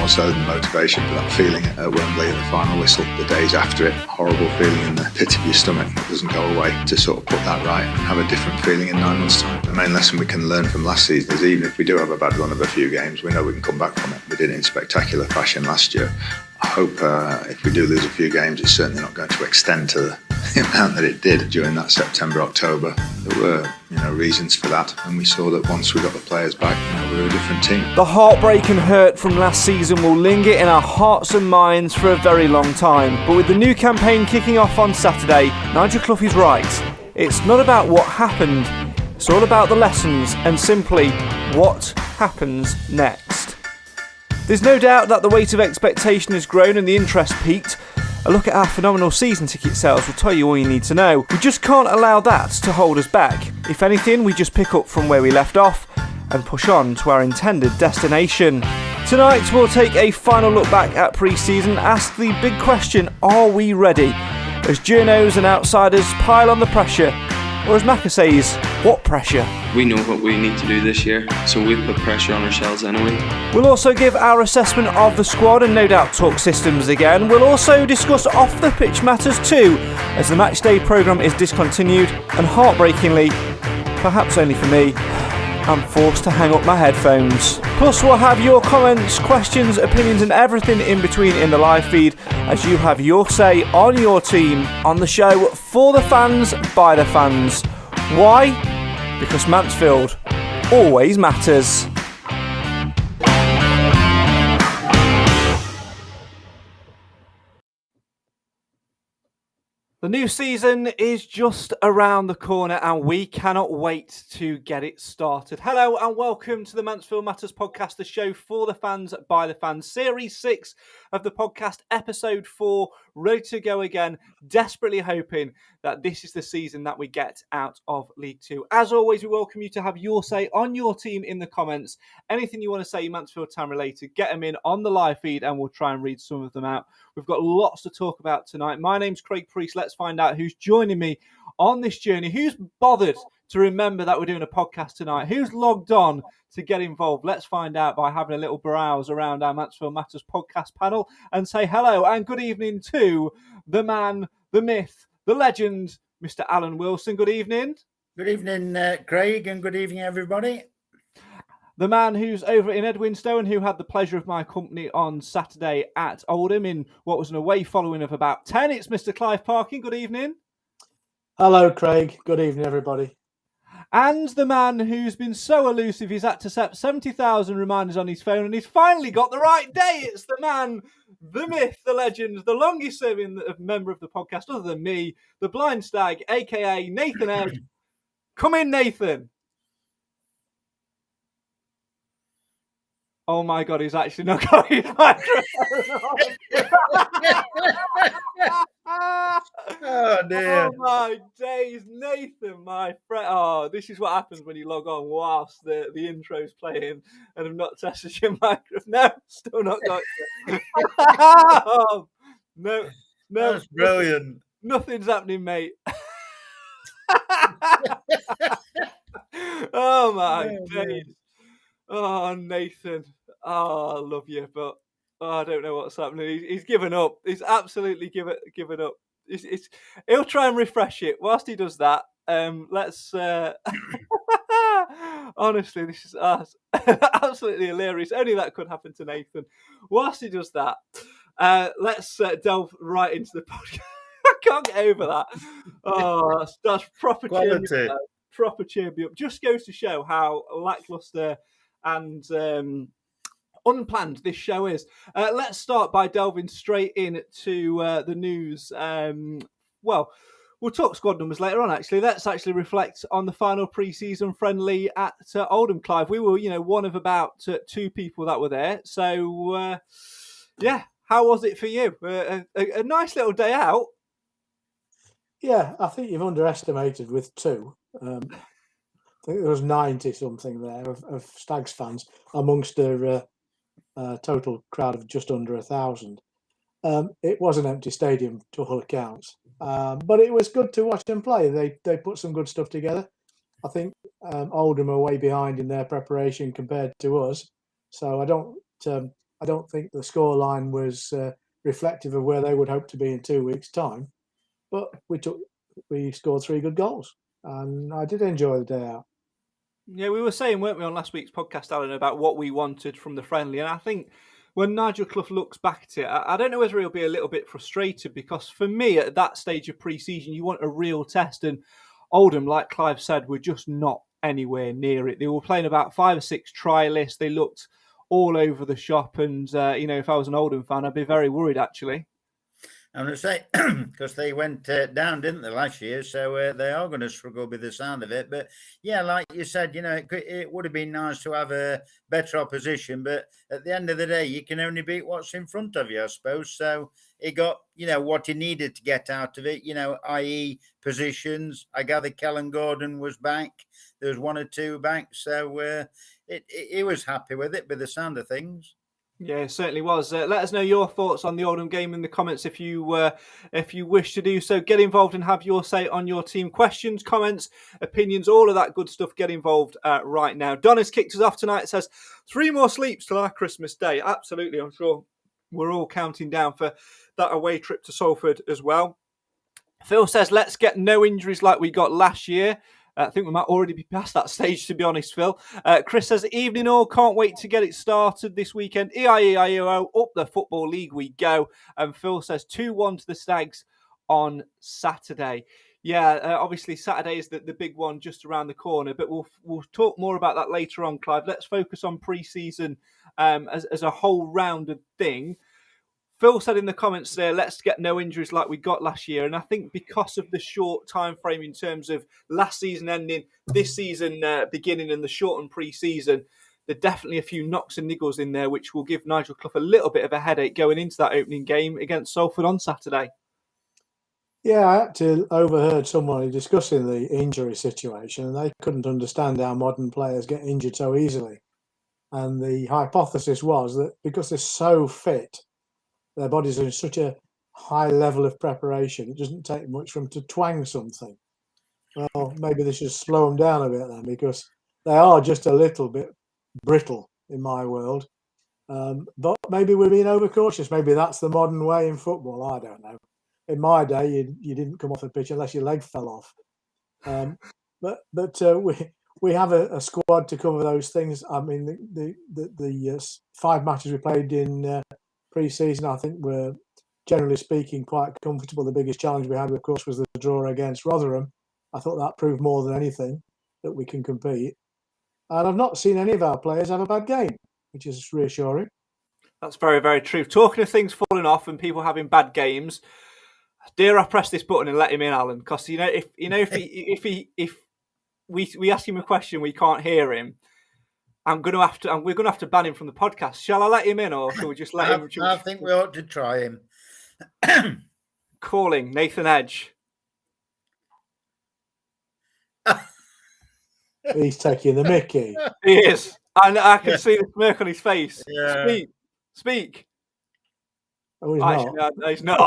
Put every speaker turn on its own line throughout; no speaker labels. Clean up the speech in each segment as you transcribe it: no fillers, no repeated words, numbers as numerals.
more so than motivation, but that feeling at Wembley at the final whistle, the days after it, horrible feeling in the pit of your stomach that doesn't go away, to sort of put that right and have a different feeling in 9 months' time. The main lesson we can learn from last season is even if we do have a bad run of a few games, we know we can come back from it. We did it in spectacular fashion last year. I hope if we do lose a few games, it's certainly not going to extend to the amount that it did during that September, October. There were, reasons for that, and we saw that once we got the players back, we were a different team.
The heartbreak and hurt from last season will linger in our hearts and minds for a very long time. But with the new campaign kicking off on Saturday, Nigel Clough is right. It's not about what happened, it's all about the lessons and simply what happens next. There's no doubt that the weight of expectation has grown and the interest peaked. A look at our phenomenal season ticket sales will tell you all you need to know. We just can't allow that to hold us back. If anything, we just pick up from where we left off and push on to our intended destination. Tonight we'll take a final look back at pre-season, ask the big question, are we ready? As journos and outsiders pile on the pressure, or as Macca says, what pressure?
We know what we need to do this year, so we've put pressure on ourselves anyway.
We'll also give our assessment of the squad and no doubt talk systems again. We'll also discuss off-the-pitch matters too, as the matchday programme is discontinued and heartbreakingly, perhaps only for me, I'm forced to hang up my headphones. Plus we'll have your comments, questions, opinions and everything in between in the live feed as you have your say on your team on the show for the fans, by the fans. Why? Because Mansfield always matters. The new season is just around the corner and we cannot wait to get it started. Hello and welcome to the Mansfield Matters podcast, the show for the fans, by the fans. Series 6 of the podcast, episode 4, ready to go again. Desperately hoping that this is the season that we get out of League 2. As always, we welcome you to have your say on your team in the comments. Anything you want to say Mansfield Town related, get them in on the live feed and we'll try and read some of them out. We've got lots to talk about tonight. My name's Craig Priest. Let's find out who's joining me on this journey. Who's bothered to remember that we're doing a podcast tonight? Who's logged on to get involved? Let's find out by having a little browse around our Mansfield Matters podcast panel and say hello and good evening to the man, the myth, the legend, Mr. Alan Wilson. Good evening.
Good evening, Craig, and good evening, everybody.
The man who's over in Edwinstone, who had the pleasure of my company on Saturday at Oldham in what was an away following of about 10. It's Mr. Clive Parkin. Good evening.
Hello, Craig. Good evening, everybody.
And the man who's been so elusive, he's had to set 70,000 reminders on his phone, and he's finally got the right day. It's the man, the myth, the legend, the longest serving member of the podcast, other than me, the blind stag, a.k.a. Nathan Egg. Come in, Nathan. Oh my God, he's actually not got his microphone on.
Oh dear.
Oh my days, Nathan, my friend. Oh, this is what happens when you log on whilst the intro's playing and have not tested your microphone. No, still not got you. Oh, no.
That's brilliant.
Nothing's happening, mate. Oh my days. Oh, Nathan. Oh, I love you, but I don't know what's happening. He's given up. He's absolutely given up. He'll try and refresh it. Whilst he does that, let's... Honestly, this is absolutely hilarious. Only that could happen to Nathan. Whilst he does that, let's delve right into the podcast. I can't get over that. Oh, that's proper
quality.
Proper cheer me up. Just goes to show how lackluster and unplanned this show is. Let's start by delving straight into the news. Well, we'll talk squad numbers later on, actually. Let's actually reflect on the final pre-season friendly at Oldham, Clive. We were, one of about 2 people that were there. So, yeah, how was it for you? A nice little day out.
Yeah, I think you've underestimated with 2. I think there was 90-something there of Stags fans amongst a total crowd of just under 1,000. It was an empty stadium to all accounts, but it was good to watch them play. They put some good stuff together. I think Oldham are way behind in their preparation compared to us, so I don't I don't think the scoreline was reflective of where they would hope to be in 2 weeks' time. But we scored 3 good goals, and I did enjoy the day out.
Yeah, we were saying, weren't we, on last week's podcast, Alan, about what we wanted from the friendly. And I think when Nigel Clough looks back at it, I don't know whether he'll be a little bit frustrated, because for me, at that stage of pre-season, you want a real test. And Oldham, like Clive said, were just not anywhere near it. They were playing about 5 or 6 trialists. They looked all over the shop. And, if I was an Oldham fan, I'd be very worried, actually.
I'm going to say, because they went down, didn't they, last year? So they are going to struggle with the sound of it. But yeah, like you said, it would have been nice to have a better opposition. But at the end of the day, you can only beat what's in front of you, I suppose. So he got, what he needed to get out of it, i.e. positions. I gather Kellen Gordon was back. There was 1 or 2 back. So he was happy with it, with the sound of things.
Yeah, it certainly was. Let us know your thoughts on the Oldham game in the comments if you wish to do so. Get involved and have your say on your team. Questions, comments, opinions, all of that good stuff. Get involved right now. Donna's kicked us off tonight. It says 3 more sleeps till our Christmas day. Absolutely, I'm sure we're all counting down for that away trip to Salford as well. Phil says, let's get no injuries like we got last year. I think we might already be past that stage, to be honest, Phil. Chris says, evening all, can't wait to get it started this weekend. EIEIO, up the Football League we go. And Phil says 2-1 to the Stags on Saturday. Yeah, obviously Saturday is the big one just around the corner, but we'll talk more about that later on, Clive. Let's focus on pre-season as a whole rounded thing. Phil said in the comments there, let's get no injuries like we got last year. And I think because of the short time frame in terms of last season ending, this season beginning, and the shortened pre-season, there are definitely a few knocks and niggles in there, which will give Nigel Clough a little bit of a headache going into that opening game against Salford on Saturday.
Yeah, I actually overheard somebody discussing the injury situation, and they couldn't understand how modern players get injured so easily. And the hypothesis was that because they're so fit, their bodies are in such a high level of preparation, it doesn't take much for them to twang something. Well, maybe they should slow them down a bit then, because they are just a little bit brittle in my world. But maybe we're being overcautious. Maybe that's the modern way in football. I don't know. In my day, you didn't come off the pitch unless your leg fell off. But we have a squad to cover those things. I mean, the 5 matches we played in pre-season, I think, were generally speaking quite comfortable. The biggest challenge we had, of course, was the draw against Rotherham. I thought that proved more than anything that we can compete. And I've not seen any of our players have a bad game, which is reassuring. That's
very, very true. Talking of things falling off and people having bad games, dare I press this button and let him in, Alan? Because if we ask him a question, we can't hear him. We're going to have to ban him from the podcast. Shall I let him in, or shall we just let him?
I think we ought to try him.
Calling Nathan Edge.
He's taking the mickey.
He is. And I can see the smirk on his face.
Yeah.
Speak.
Oh, he's not.
No, he's not.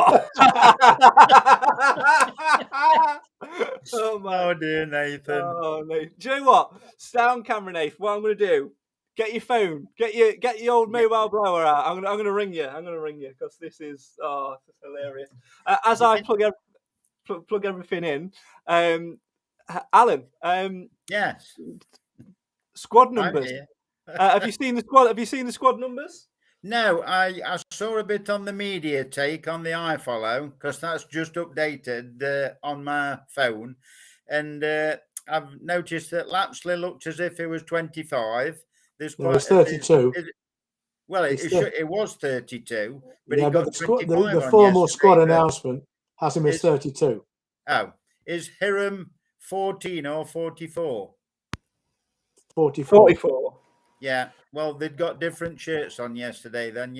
Oh, man. Oh, dear, Nathan.
Oh, Nathan. Do you know what? Stay on camera, Nathan. What I'm going to do, get your phone, get your old mobile blower out. I'm going to ring you. Because this is hilarious. As I plug everything in, Alan.
Yes.
Squad numbers. Have you seen the squad? Have you seen the squad numbers?
No, I saw a bit on the media take on the iFollow, because that's just updated on my phone. And I've noticed that Lapsley looked as if it was 25.
It was 32.
It was 32. But
yeah, but the formal squad announcement has him as 32.
Oh, is Hiram 14 or 44?
44.
Yeah, well, they'd got different shirts on yesterday then,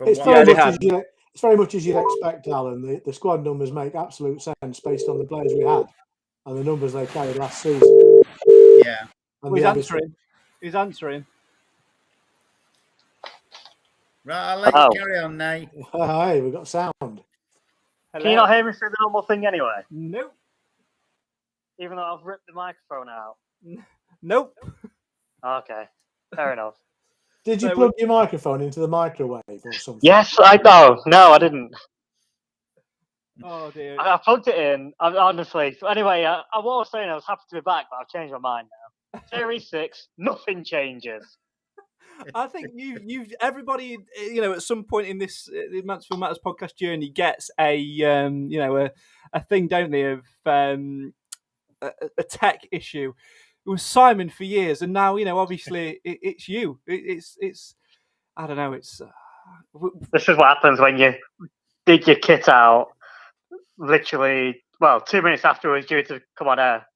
It's very much as you'd expect, Alan. The squad numbers make absolute sense based on the players we had and the numbers they carried last season.
Yeah.
He's answering.
Right, I'll let you carry on, Nate.
Hey, we've got sound.
Hello. Can you not hear me through the normal thing anyway?
Nope.
Even though I've ripped the microphone out?
Nope.
Okay, fair enough.
Did you
So
plug your microphone into the microwave or something?
Yes, I know. No, I didn't.
Oh dear.
I plugged it in. Honestly. So anyway, what I was saying, I was happy to be back, but I've changed my mind now. Series 6, nothing changes.
I think everybody, at some point in this the Mansfield Matters podcast journey gets a thing, don't they, of a tech issue. It was Simon for years, and now obviously it's you. It's I don't know. It's
This is what happens when you dig your kit out. Literally, 2 minutes after it was due to come on air.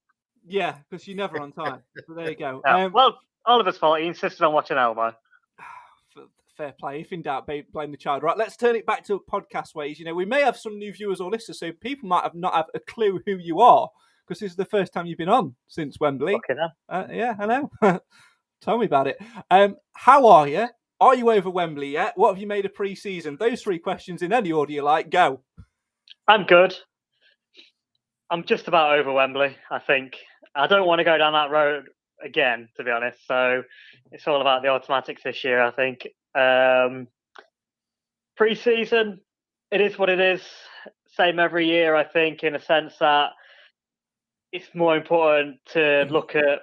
yeah, because you're never on time. So there you go.
Yeah. Oliver's fault. He insisted on watching Elmo.
Fair play. If in doubt, blame the child. Right, let's turn it back to podcast ways. We may have some new viewers or listeners, so people might not have a clue who you are, because this is the first time you've been on since Wembley.
Okay, then.
Yeah, I know. Tell me about it. How are you? Are you over Wembley yet? What have you made of pre-season? Those 3 questions in any order you like. Go.
I'm good. I'm just about over Wembley, I think. I don't want to go down that road again, to be honest. So it's all about the automatics this year, I think. Pre-season, it is what it is. Same every year, I think, in a sense that it's more important to look at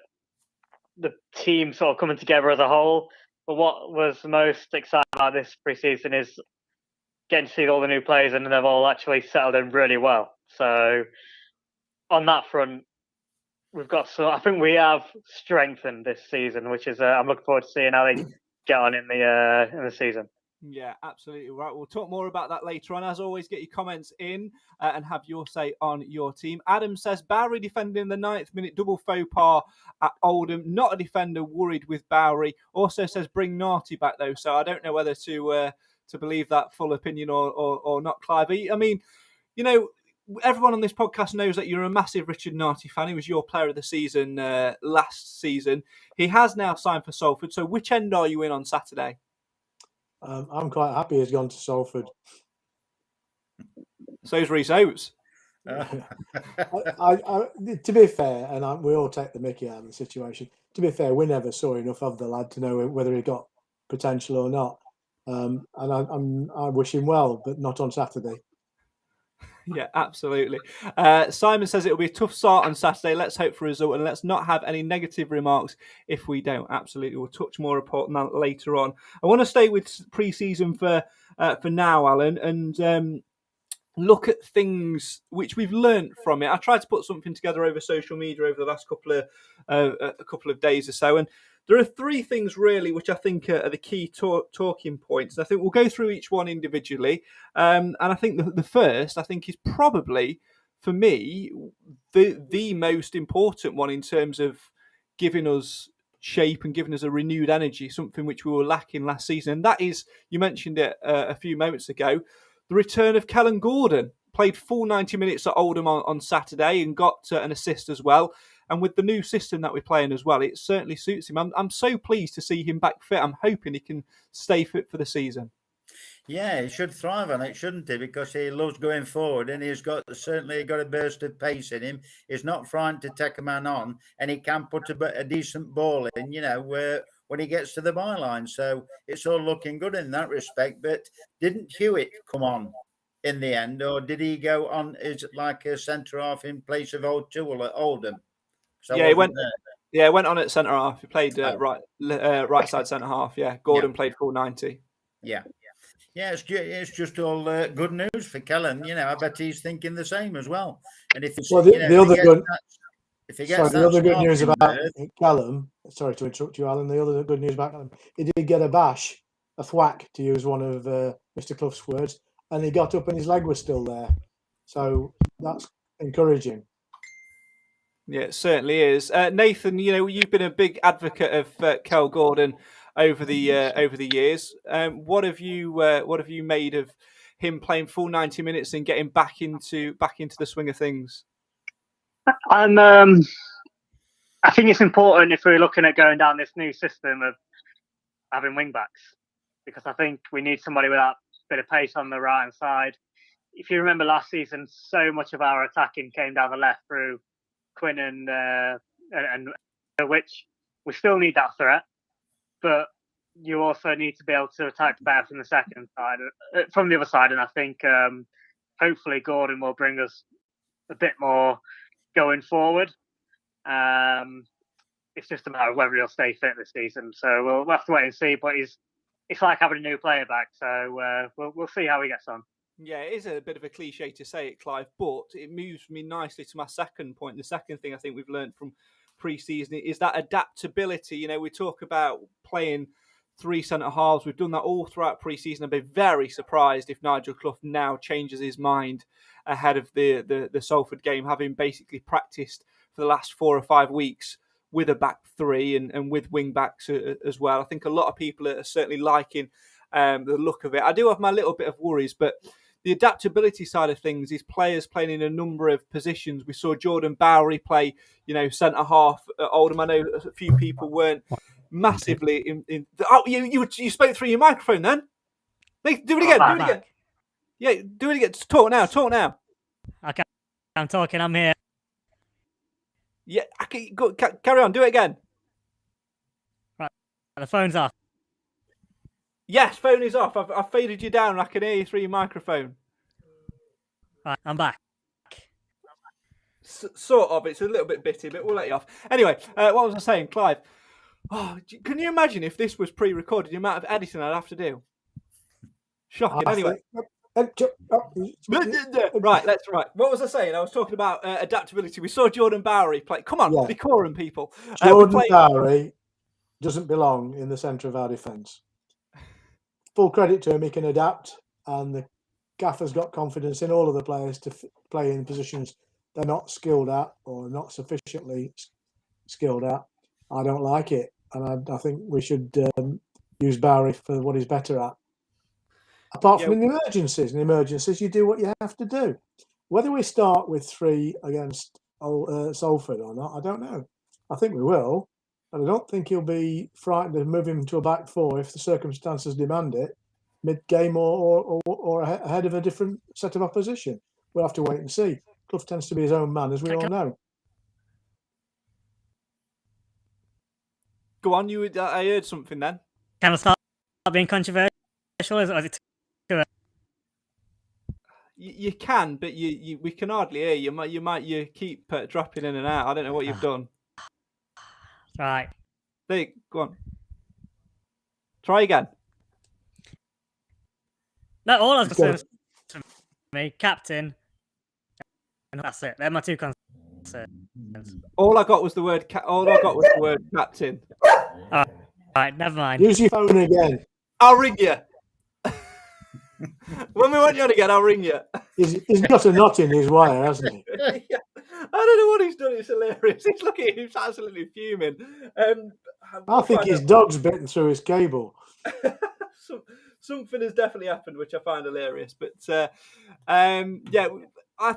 the team sort of coming together as a whole. But what was most exciting about this pre-season is getting to see all the new players, and they've all actually settled in really well. So on that front, I think we have strengthened this season, which is I'm looking forward to seeing how they get on in the season.
Yeah, absolutely right. We'll talk more about that later on. As always, get your comments in and have your say on your team. Adam says Bowery defending the 9th minute double faux pas at Oldham. Not a defender, worried with Bowery. Also says bring Narty back though. So I don't know whether to believe that full opinion or not, Clive. I mean, everyone on this podcast knows that you're a massive Richard Narty fan. He was your player of the season last season. He has now signed for Salford. So which end are you in on Saturday?
I'm quite happy he's gone to Salford.
So's Rhys Oates.
To be fair, and we all take the mickey out of the situation. To be fair, we never saw enough of the lad to know whether he got potential or not. And I wish him well, but not on Saturday.
Yeah, absolutely. Simon says it'll be a tough start on Saturday. Let's hope for a result, and let's not have any negative remarks if we don't. Absolutely. We'll touch more upon that later on. I want to stay with pre-season for now, Alan, and look at things which we've learnt from it. I tried to put something together over social media over the last couple of days or so, and there are 3 things really which I think are the key talking points. And I think we'll go through each one individually. And I think the first, I think, is probably, for me, the most important one in terms of giving us shape and giving us a renewed energy, something which we were lacking last season. And that is, you mentioned it a few moments ago, the return of Kellen Gordon. Played full 90 minutes at Oldham on Saturday and got an assist as well. And with the new system that we're playing as well, it certainly suits him. I'm so pleased to see him back fit. I'm hoping he can stay fit for the season.
Yeah, he should thrive on it, shouldn't he? Because he loves going forward, and he's certainly got a burst of pace in him. He's not frightened to take a man on, and he can put a decent ball in, when he gets to the byline. So it's all looking good in that respect. But didn't Hewitt come on in the end, or did he go on as like a centre half in place of O'Toole at Oldham?
He went on at centre half. He played right side centre half. Yeah, Gordon played full 90.
Yeah, it's just all good news for Kellen. I bet he's thinking the same as well. And if the
other good news about Callum, sorry to interrupt you, Alan. The other good news about Callum, he did get a thwack, to use one of Mr. Clough's words, and he got up and his leg was still there. So that's encouraging.
Yeah, it certainly is. Nathan, you've been a big advocate of Kel Gordon over the years. What have you made of him playing full 90 minutes and getting back into the swing of things?
I think it's important if we're looking at going down this new system of having wing backs, because I think we need somebody with that bit of pace on the right hand side. If you remember last season, so much of our attacking came down the left through Quinn and which we still need that threat, but you also need to be able to attack better from the second side, from the other side. And I think hopefully Gordon will bring us a bit more going forward. It's just a matter of whether he'll stay fit this season. So we'll have to wait and see. But it's like having a new player back. So we'll see how he gets on.
Yeah, it is a bit of a cliche to say it, Clive, but it moves me nicely to my second point. The second thing I think we've learned from pre-season is that adaptability. You know, we talk about playing 3 centre halves. We've done that all throughout pre-season. I'd be very surprised if Nigel Clough now changes his mind ahead of the Salford game, having basically practiced for the last 4 or 5 weeks with a back three and with wing backs as well. I think a lot of people are certainly liking the look of it. I do have my little bit of worries, but the adaptability side of things is players playing in a number of positions. We saw Jordan Bowery play, centre half at Oldham. I know a few people weren't massively in. Oh, you spoke through your microphone then. Do it again. Do it again. Yeah, do it again. Talk now.
Okay, I'm talking. I'm here.
Yeah, go, carry on. Do it again.
Right, the phone's off.
Yes, phone is off. I've faded you down and I can hear you through your microphone.
Right, I'm back.
Sort of. It's a little bit bitty, but we'll let you off. Anyway, what was I saying, Clive? Oh, can you imagine if this was pre-recorded, the amount of editing I'd have to do? Shocking. Anyway. Right. What was I saying? I was talking about adaptability. We saw Jordan Bowery play. Come on, decorum, people.
Jordan Bowery doesn't belong in the centre of our defence. Full credit to him, he can adapt, and the gaffer's got confidence in all of the players to play in positions they're not skilled at or not sufficiently skilled at. I don't like it, and I think we should use Bowery for what he's better at. Apart from in emergencies, you do what you have to do. Whether we start with 3 against Salford or not, I don't know. I think we will. And I don't think he'll be frightened of moving to a back 4 if the circumstances demand it, mid-game or ahead of a different set of opposition. We'll have to wait and see. Clough tends to be his own man, as we all know.
Go on, I heard something then.
Can I start being controversial? Or is it too early?
You can, but we can hardly hear you. You keep dropping in and out. I don't know what you've done.
Right.
Go on. Try again.
No, all I was saying was for me, captain, and that's it. They're my 2 concerns.
All I got was the word captain.
All right, never mind.
Use your phone again.
I'll ring you. When we want you on again, I'll ring you.
He's got a knot in his wire, hasn't he?
Yeah. I don't know what he's done. It's hilarious. He's looking at him, he's absolutely fuming.
I think his dog's bitten through his cable.
Something has definitely happened, which I find hilarious. But I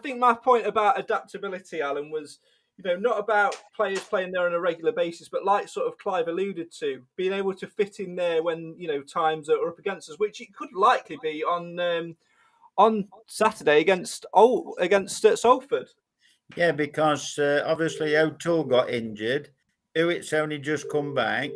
think my point about adaptability, Alan, was not about players playing there on a regular basis, but like sort of Clive alluded to, being able to fit in there when times are up against us, which it could likely be on Saturday against Salford. Yeah,
because obviously O'Toole got injured. Hewitt's only just come back.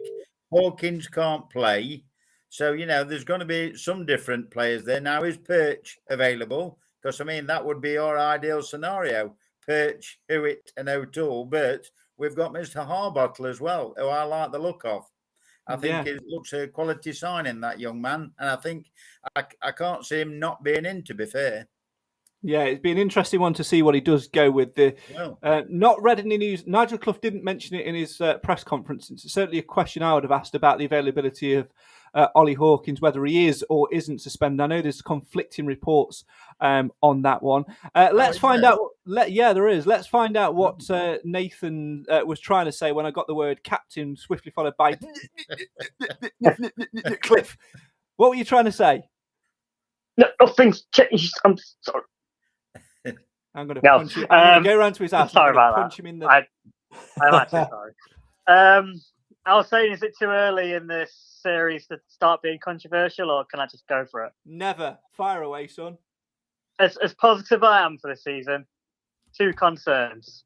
Hawkins can't play. So, there's going to be some different players there. Now, is Perch available? Because, that would be our ideal scenario. Perch, Hewitt and O'Toole. But we've got Mr. Harbottle as well, who I like the look of. I think it looks a quality sign in that young man. And I think I can't see him not being in, to be fair.
Yeah, it'd be an interesting one to see what he does go with. Not read any news. Nigel Clough didn't mention it in his press conference. It's certainly a question I would have asked about the availability of Ollie Hawkins, whether he is or isn't suspended. I know there's conflicting reports on that one. Let's find out. There is. Let's find out what Nathan was trying to say when I got the word captain, swiftly followed by Cliff. What were you trying to say?
No, nothing's changed. I'm sorry.
I'm going to punch him. I'm going to go around to his house.
Sorry about
punch
that.
him in the...
I'm actually sorry. I was saying, is it too early in this series to start being controversial, or can I just go for it?
Never. Fire away, son.
As positive I am for this season, 2 concerns.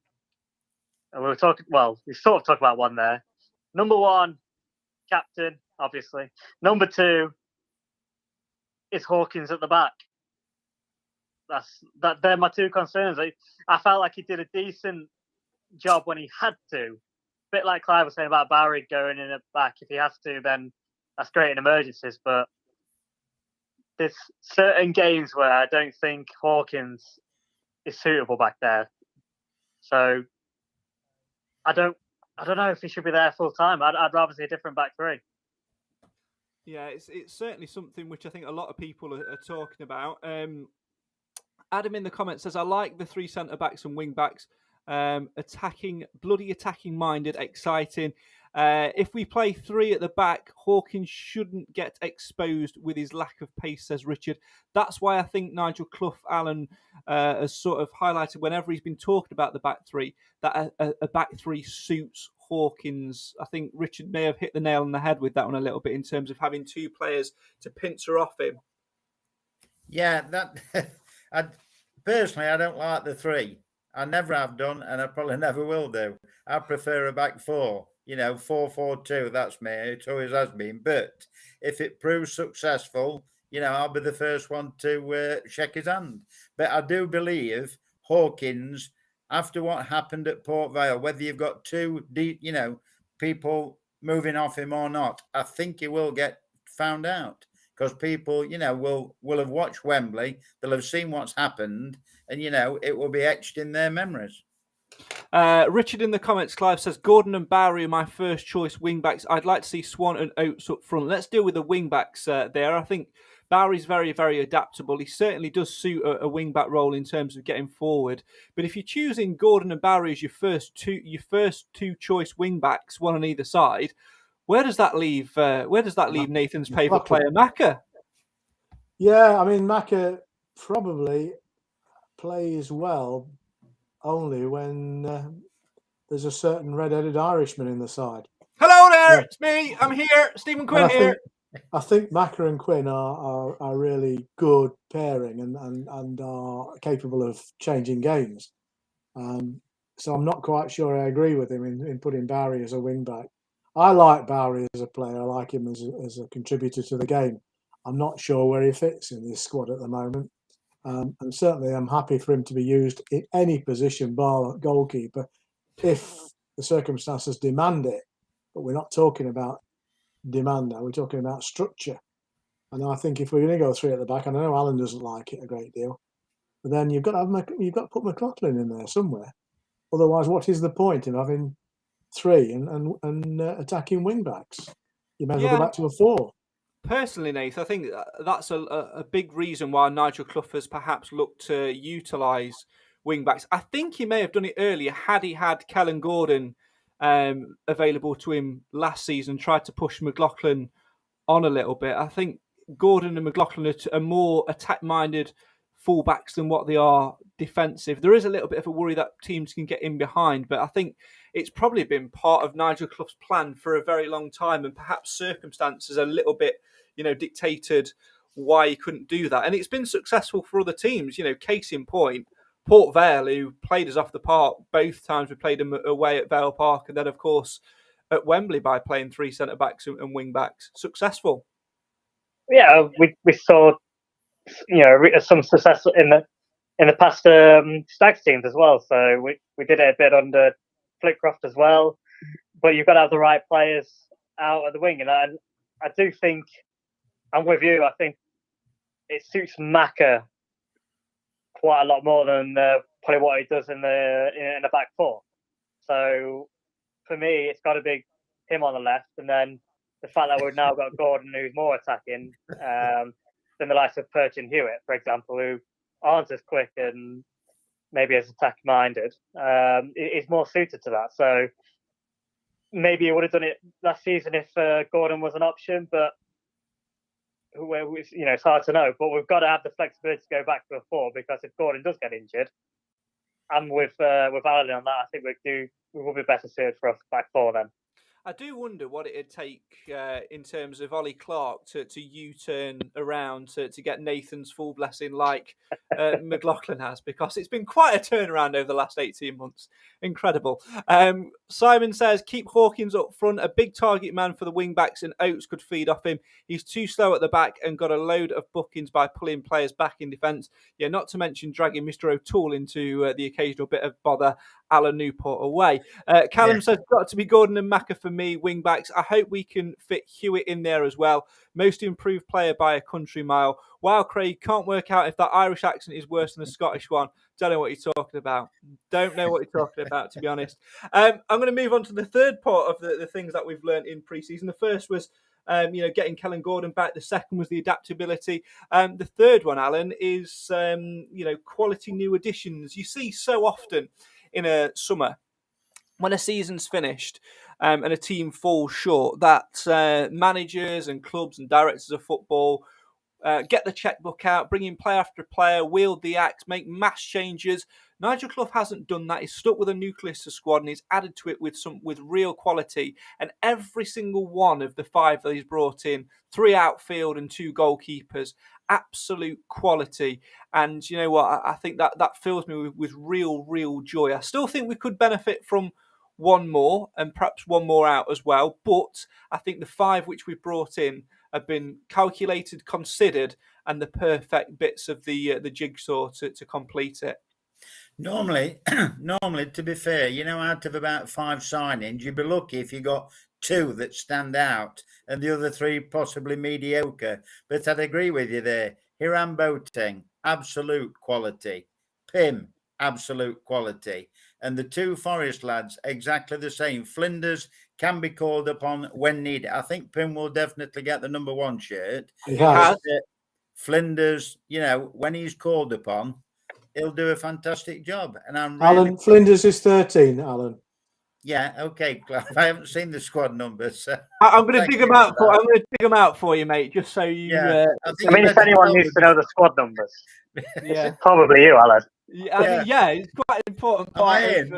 And we sort of talked about one there. Number 1, captain. obviously. Number 2 is Hawkins at the back. They're my 2 concerns. I felt like he did a decent job when he had to. A bit like Clive was saying about Barry going in at the back. If he has to, then that's great in emergencies. But there's certain games where I don't think Hawkins is suitable back there. So I don't know if he should be there full time. I'd rather see a different back 3.
Yeah, it's certainly something which I think a lot of people are talking about. Adam in the comments says, I like the 3 centre backs and wing backs. Attacking minded, exciting. If we play 3 at the back, Hawkins shouldn't get exposed with his lack of pace, says Richard. That's why I think Nigel Clough, Alan, has sort of highlighted whenever he's been talking about the back 3, that a back 3 suits Hawkins. I think Richard may have hit the nail on the head with that one a little bit in terms of having 2 players to pincer off him.
Yeah, personally, I don't like the 3. I never have done, and I probably never will do. I prefer a back 4. 4-4-2. That's me. It always has been. But if it proves successful, I'll be the first one to shake his hand. But I do believe Hawkins, after what happened at Port Vale, whether you've got 2 people moving off him or not, I think he will get found out. Because people, will have watched Wembley, they'll have seen what's happened, and, it will be etched in their memories.
Richard in the comments, Clive says, Gordon and Barry are my first choice wing-backs. I'd like to see Swan and Oates up front. Let's deal with the wing-backs there. I think Barry's very, very adaptable. He certainly does suit a wing-back role in terms of getting forward. But if you're choosing Gordon and Barry as your first two choice wing-backs, one on either side, where does that leave Nathan's favourite player, Macca?
Yeah, I mean, Macca probably plays well only when there's a certain red-headed Irishman in the side.
Hello there, It's me. I'm here. Stephen Quinn here.
I think Macca and Quinn are a really good pairing and are capable of changing games. So I'm not quite sure I agree with him in putting Barry as a wing-back. I like Barry as a player. I like him as a contributor to the game. I'm not sure where he fits in this squad at the moment. And certainly I'm happy for him to be used in any position, bar goalkeeper, if the circumstances demand it. But we're not talking about demand now. We're talking about structure. And I think if we're going to go 3 at the back, and I know Alan doesn't like it a great deal, but then you've got to put McLaughlin in there somewhere. Otherwise, what is the point in having 3 and attacking wing backs? You may as well go back to a 4.
Personally, Nathan, I think that's a big reason why Nigel Clough has perhaps looked to utilise wing-backs. I think he may have done it earlier had he had Kellen Gordon available to him last season, tried to push McLaughlin on a little bit. I think Gordon and McLaughlin are more attack-minded fullbacks than what they are defensive. There is a little bit of a worry that teams can get in behind, but I think it's probably been part of Nigel Clough's plan for a very long time, and perhaps circumstances a little bit, dictated why he couldn't do that. And it's been successful for other teams. Case in point, Port Vale, who played us off the park both times we played them away at Vale Park, and then of course at Wembley by playing 3 centre backs and wing backs. Successful.
Yeah, we saw some success in the past Stag teams as well. So we did it a bit under Flitcroft as well. But you've got to have the right players out of the wing, and I do think I'm with you. I think it suits Macca quite a lot more than probably what he does in the back 4. So for me, it's got to be him on the left, and then the fact that we've now got Gordon, who's more attacking than the likes of Perch and Hewitt, for example, who aren't as quick and maybe as attack-minded, is more suited to that. So maybe he would have done it last season if Gordon was an option, but it's hard to know. But we've got to have the flexibility to go back to a 4, because if Gordon does get injured, and with Alan on that, I think we will be better suited for a back 4 then.
I do wonder what it'd take in terms of Ollie Clark to U-turn around to get Nathan's full blessing like McLaughlin has, because it's been quite a turnaround over the last 18 months. Incredible. Simon says, keep Hawkins up front, a big target man for the wing-backs, and Oates could feed off him. He's too slow at the back and got a load of bookings by pulling players back in defence. Yeah, not to mention dragging Mr. O'Toole into the occasional bit of bother. Alan Newport away. Callum says, got to be Gordon and Macca for me, wing backs. I hope we can fit Hewitt in there as well. Most improved player by a country mile. Wow, Craig, can't work out if that Irish accent is worse than the Scottish one. Don't know what you're talking about. Don't know what you're talking about, to be honest. I'm going to move on to the third part of the things that we've learned in pre-season. The first was getting Kellen Gordon back. The second was the adaptability. The third one, Alan, is quality new additions. You see so often in a summer when a season's finished and a team falls short, that managers and clubs and directors of football get the checkbook out, bring in player after player, wield the axe, make mass changes. Nigel Clough hasn't done that. He's stuck with a nucleus of squad and he's added to it with real quality. And every single one of the 5 that he's brought in, 3 outfield and 2 goalkeepers, absolute quality. And you know what? I think that fills me with real joy. I still think we could benefit from one more and perhaps one more out as well. But I think the 5 which we've brought in have been calculated, considered, and the perfect bits of the jigsaw to complete it.
Normally, to be fair, out of about 5 signings, you'd be lucky if you got 2 that stand out and the other 3 possibly mediocre. But I'd agree with you there. Hiram Boateng, absolute quality. Pim, absolute quality. And the 2 Forest lads, exactly the same. Flinders can be called upon when needed. I think Pim will definitely get the number 1 shirt.
He has.
Flinders, when he's called upon, he'll do a fantastic job. And
Alan, Flinders is 13, Alan.
Yeah, okay, Clough. I haven't seen the squad numbers. So
I'm going to dig them out. I'm going to dig them out for you, mate. Just so you.
Yeah,
I mean, if anyone needs to know the squad numbers,
yeah,
probably you, Alan.
Yeah, it's quite an important part of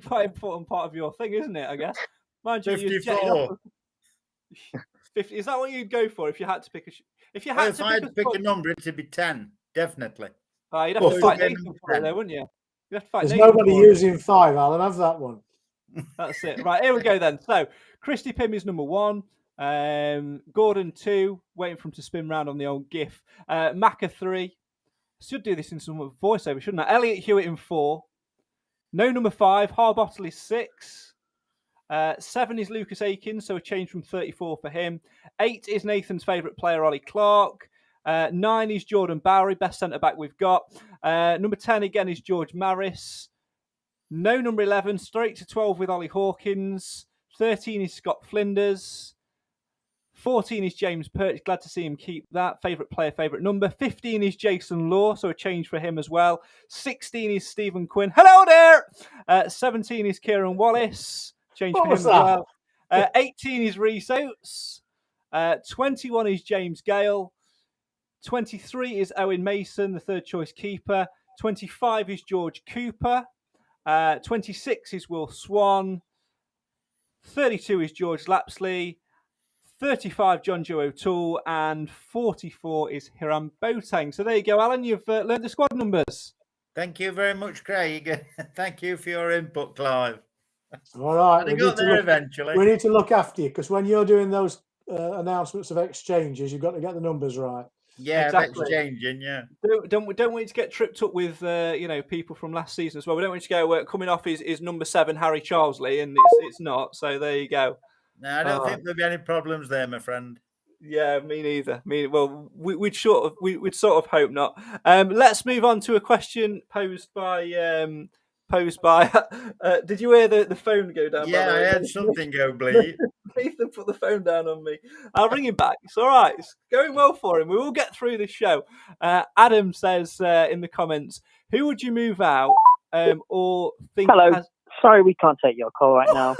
quite important part of your thing, isn't it? I guess. Mind you,
54.
50. Is that what you'd go for if you had to pick a? If you
Well,
had
if
to
I had
pick
to pick a number, it'd be 10, definitely.
you'd have to fight Nathan for it, though, wouldn't you? You'd have to fight
There's
Nathan
nobody
for it.
using 5, Alan. Have that one.
That's it. Right, here we go then. So, Christy Pym is number 1. Gordon 2, waiting for him to spin round on the old GIF. Macca 3. Should do this in some voiceover, shouldn't I? Elliot Hewitt in 4. No number 5. Harbottle is 6. 7 is Lucas Aikins, so a change from 34 for him. 8 is Nathan's favourite player, Ollie Clark. 9 is Jordan Bowery, best centre-back we've got. Number 10 again is George Maris. No number 11, straight to 12 with Ollie Hawkins. 13 is Scott Flinders. 14 is James Perch. Glad to see him keep that. Favourite player, favourite number. 15 is Jason Law, so a change for him as well. 16 is Stephen Quinn. Hello there! 17 is Kieran Wallace. Change for him as well. 18 is Rhys Oates. 21 is James Gale. 23 is Owen Mason, the third choice keeper. 25 is George Cooper. 26 is Will Swan. 32 is George Lapsley. 35 John Joe O'Toole. And 44 is Hiram Boateng. So there you go, Alan. You've learned the squad numbers.
Thank you very much, Craig. Thank you for your input, Clive.
All right.
We got there eventually.
We need to look after you because when you're doing those announcements of exchanges, you've got to get the numbers right.
Yeah,
exactly.
Exchanging, yeah.
Don't want you to get tripped up with people from last season as well. We don't want you to go coming off is number 7 Harry Charlesley, and it's not. So there you go.
No, I don't think there'll be any problems there, my friend.
Yeah, me neither. We'd sort of hope not. Let's move on to a question posed by. Did you hear the phone go down?
Yeah, I heard something go bleed.
Nathan put the phone down on me. I'll ring him back. It's all right. It's going well for him. We will get through this show. Adam says in the comments, who would you move out or think?
Hello. Sorry, we can't take your call right now.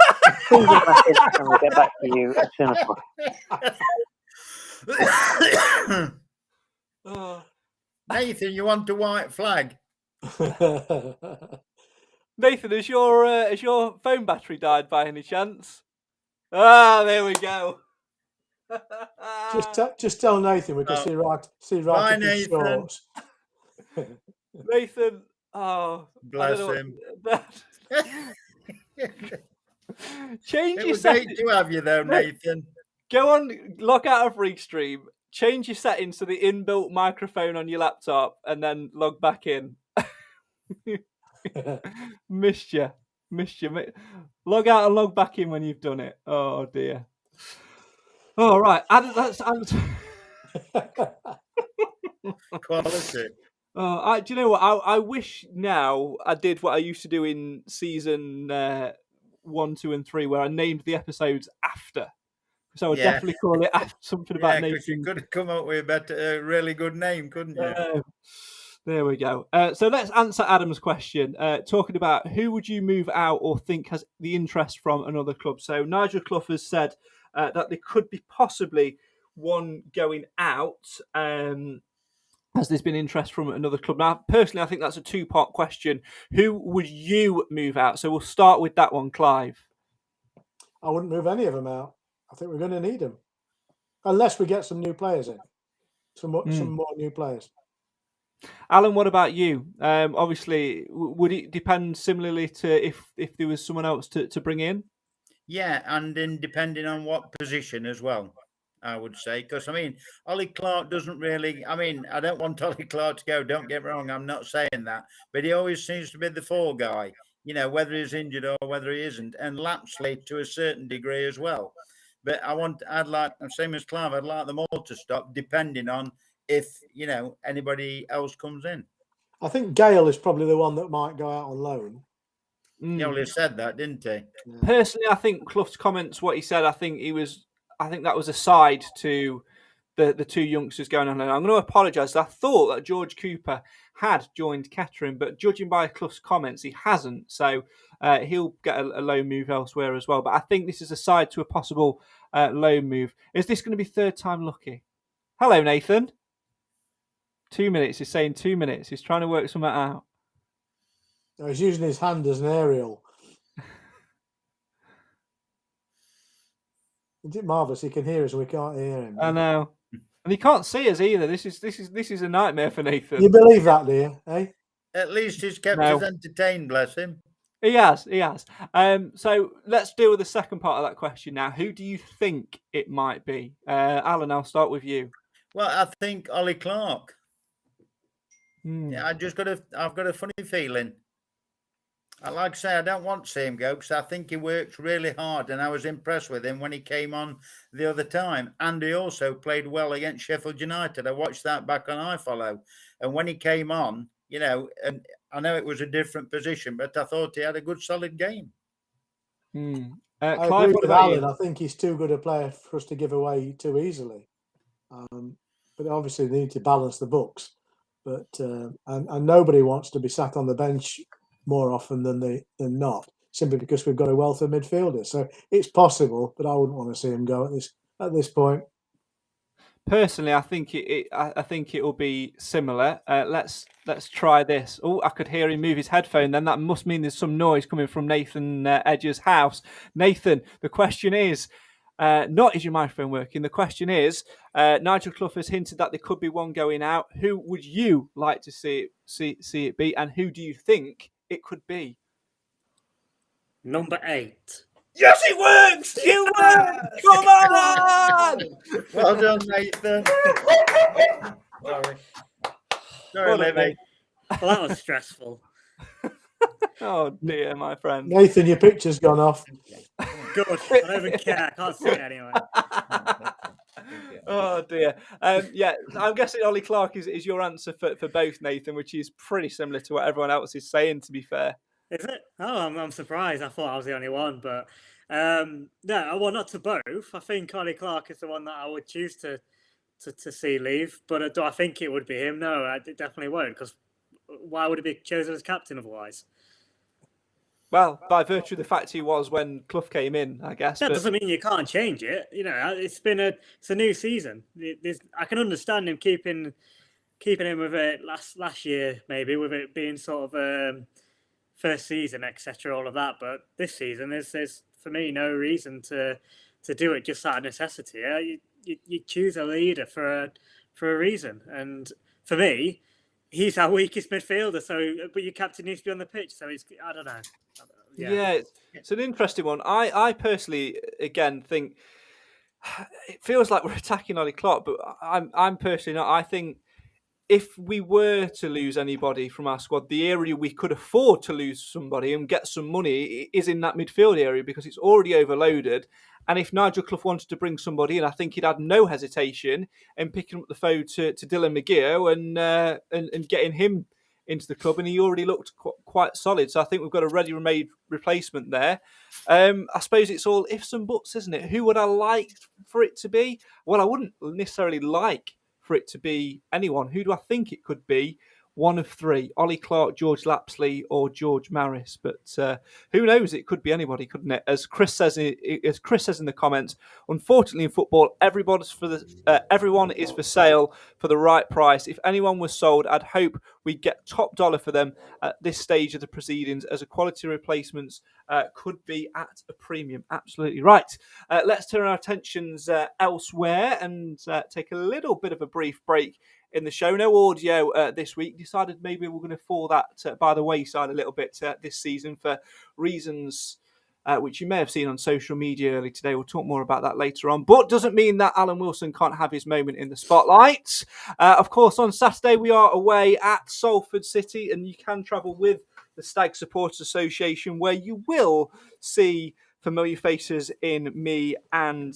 Please leave a message and we'll get back to you as soon as possible.
Nathan, you want a white flag?
Nathan, has your phone battery died by any chance? Ah, there we go.
Just tell Nathan we can see right
Bye,
up his
Nathan.
shorts.
Nathan, oh,
Bless
I don't
him.
know Change
It
your
was great
settings.
to have you, though, Nathan.
Go on, log out of Restream, change your settings to the inbuilt microphone on your laptop, and then log back in. Missed you. Log out and log back in when you've done it. Oh dear. All right, that's
Quality.
do you know what? I wish now I did what I used to do in season 1, 2, and 3, where I named the episodes after. So I would definitely call it after something about Nathan.
Because you could have come up with a really good name, couldn't you?
There we go. So let's answer Adam's question. Talking about who would you move out or think has the interest from another club. So Nigel Clough has said that there could be possibly one going out. Has there's been interest from another club? Now, personally, I think that's a two-part question. Who would you move out? So we'll start with that one, Clive.
I wouldn't move any of them out. I think we're going to need them. Unless we get some new players in. Some more new players.
Alan, what about you? Obviously, would it depend similarly to if there was someone else to bring in?
Yeah, and depending on what position as well, I would say. Because, I mean, Ollie Clark doesn't really... I mean, I don't want Ollie Clark to go, don't get me wrong, I'm not saying that. But he always seems to be the fall guy, you know, whether he's injured or whether he isn't. And Lapsley to a certain degree as well. But I'd like, same as Clive, I'd like them all to stop, depending on if, you know, anybody else comes in.
I think Gale is probably the one that might go out on loan.
He only said that, didn't he?
Personally, I think Clough's comments, what he said, I think that was aside to the two youngsters going on. And I'm going to apologise. I thought that George Cooper had joined Kettering, but judging by Clough's comments, he hasn't. So he'll get a loan move elsewhere as well. But I think this is aside to a possible loan move. Is this going to be third time lucky? Hello, Nathan. 2 minutes. He's saying 2 minutes. He's trying to work something out.
No, he's using his hand as an aerial. Isn't it marvellous? He can hear us and we can't hear him.
I know. And he can't see us either. This is a nightmare for Nathan.
You believe that, do you? Eh?
At least he's kept us entertained, bless him.
He has. So let's deal with the second part of that question now. Who do you think it might be? Alan, I'll start with you.
Well, I think Ollie Clark. Yeah, I've got a funny feeling. Like I say, I don't want to see him go because I think he works really hard, and I was impressed with him when he came on the other time. And he also played well against Sheffield United. I watched that back on iFollow, and when he came on, you know, and I know it was a different position, but I thought he had a good, solid game.
I agree with Alan. I think he's too good a player for us to give away too easily. But obviously, they need to balance the books. But and nobody wants to be sat on the bench more often than not, simply because we've got a wealth of midfielders. So it's possible, but I wouldn't want to see him go at this point.
Personally, I think it will be similar. Let's try this. Oh, I could hear him move his headphone. Then that must mean there's some noise coming from Nathan Edge's house. Nathan, the question is, not is your microphone working? The question is, Nigel Clough has hinted that there could be one going out. Who would you like to see it be, and who do you think it could be?
Number 8.
Yes, it works! You won! Come on!
Well done, Nathan. Sorry, Libby.
Well, that was stressful.
Oh dear, my friend.
Nathan, your picture's gone off.
Good. I don't even care. I can't see it anyway.
Oh dear. Yeah, I'm guessing Ollie Clark is your answer for both, Nathan, which is pretty similar to what everyone else is saying, to be fair.
Is it? Oh, I'm surprised. I thought I was the only one, but no, well, not to both. I think Ollie Clark is the one that I would choose to see leave. But do I think it would be him? No, it definitely won't. Because why would he be chosen as captain otherwise?
Well, by virtue of the fact he was when Clough came in, I guess.
That doesn't mean you can't change it. You know, it's a new season. I can understand him keeping him with it last year, maybe, with it being sort of first season, etc., all of that. But this season, there's for me no reason to do it just out of necessity. Yeah? You choose a leader for a reason, and for me, he's our weakest midfielder. So, but your captain needs to be on the pitch. So I don't know.
Yeah, it's an interesting one. I personally, again, think it feels like we're attacking Ollie Clark, but I'm personally not. I think if we were to lose anybody from our squad, the area we could afford to lose somebody and get some money is in that midfield area because it's already overloaded. And if Nigel Clough wanted to bring somebody in, I think he'd had no hesitation in picking up the phone to Dylan McGeough and getting him into the club. And he already looked quite solid. So I think we've got a ready-made replacement there. I suppose it's all ifs and buts, isn't it? Who would I like for it to be? Well, I wouldn't necessarily like for it to be anyone. Who do I think it could be? One of three: Ollie Clark, George Lapsley, or George Maris. But who knows? It could be anybody, couldn't it? As Chris says in the comments, unfortunately in football, everyone is for sale for the right price. If anyone was sold, I'd hope we'd get top dollar for them at this stage of the proceedings, as a quality replacements could be at a premium. Absolutely right. Let's turn our attentions elsewhere and take a little bit of a brief break in the show. No audio this week. Decided maybe we're going to fall that by the wayside a little bit this season for reasons which you may have seen on social media early today. We'll talk more about that later on. But doesn't mean that Alan Wilson can't have his moment in the spotlight. Of course, on Saturday we are away at Salford City, and you can travel with the Stag Supporters Association, where you will see familiar faces in me and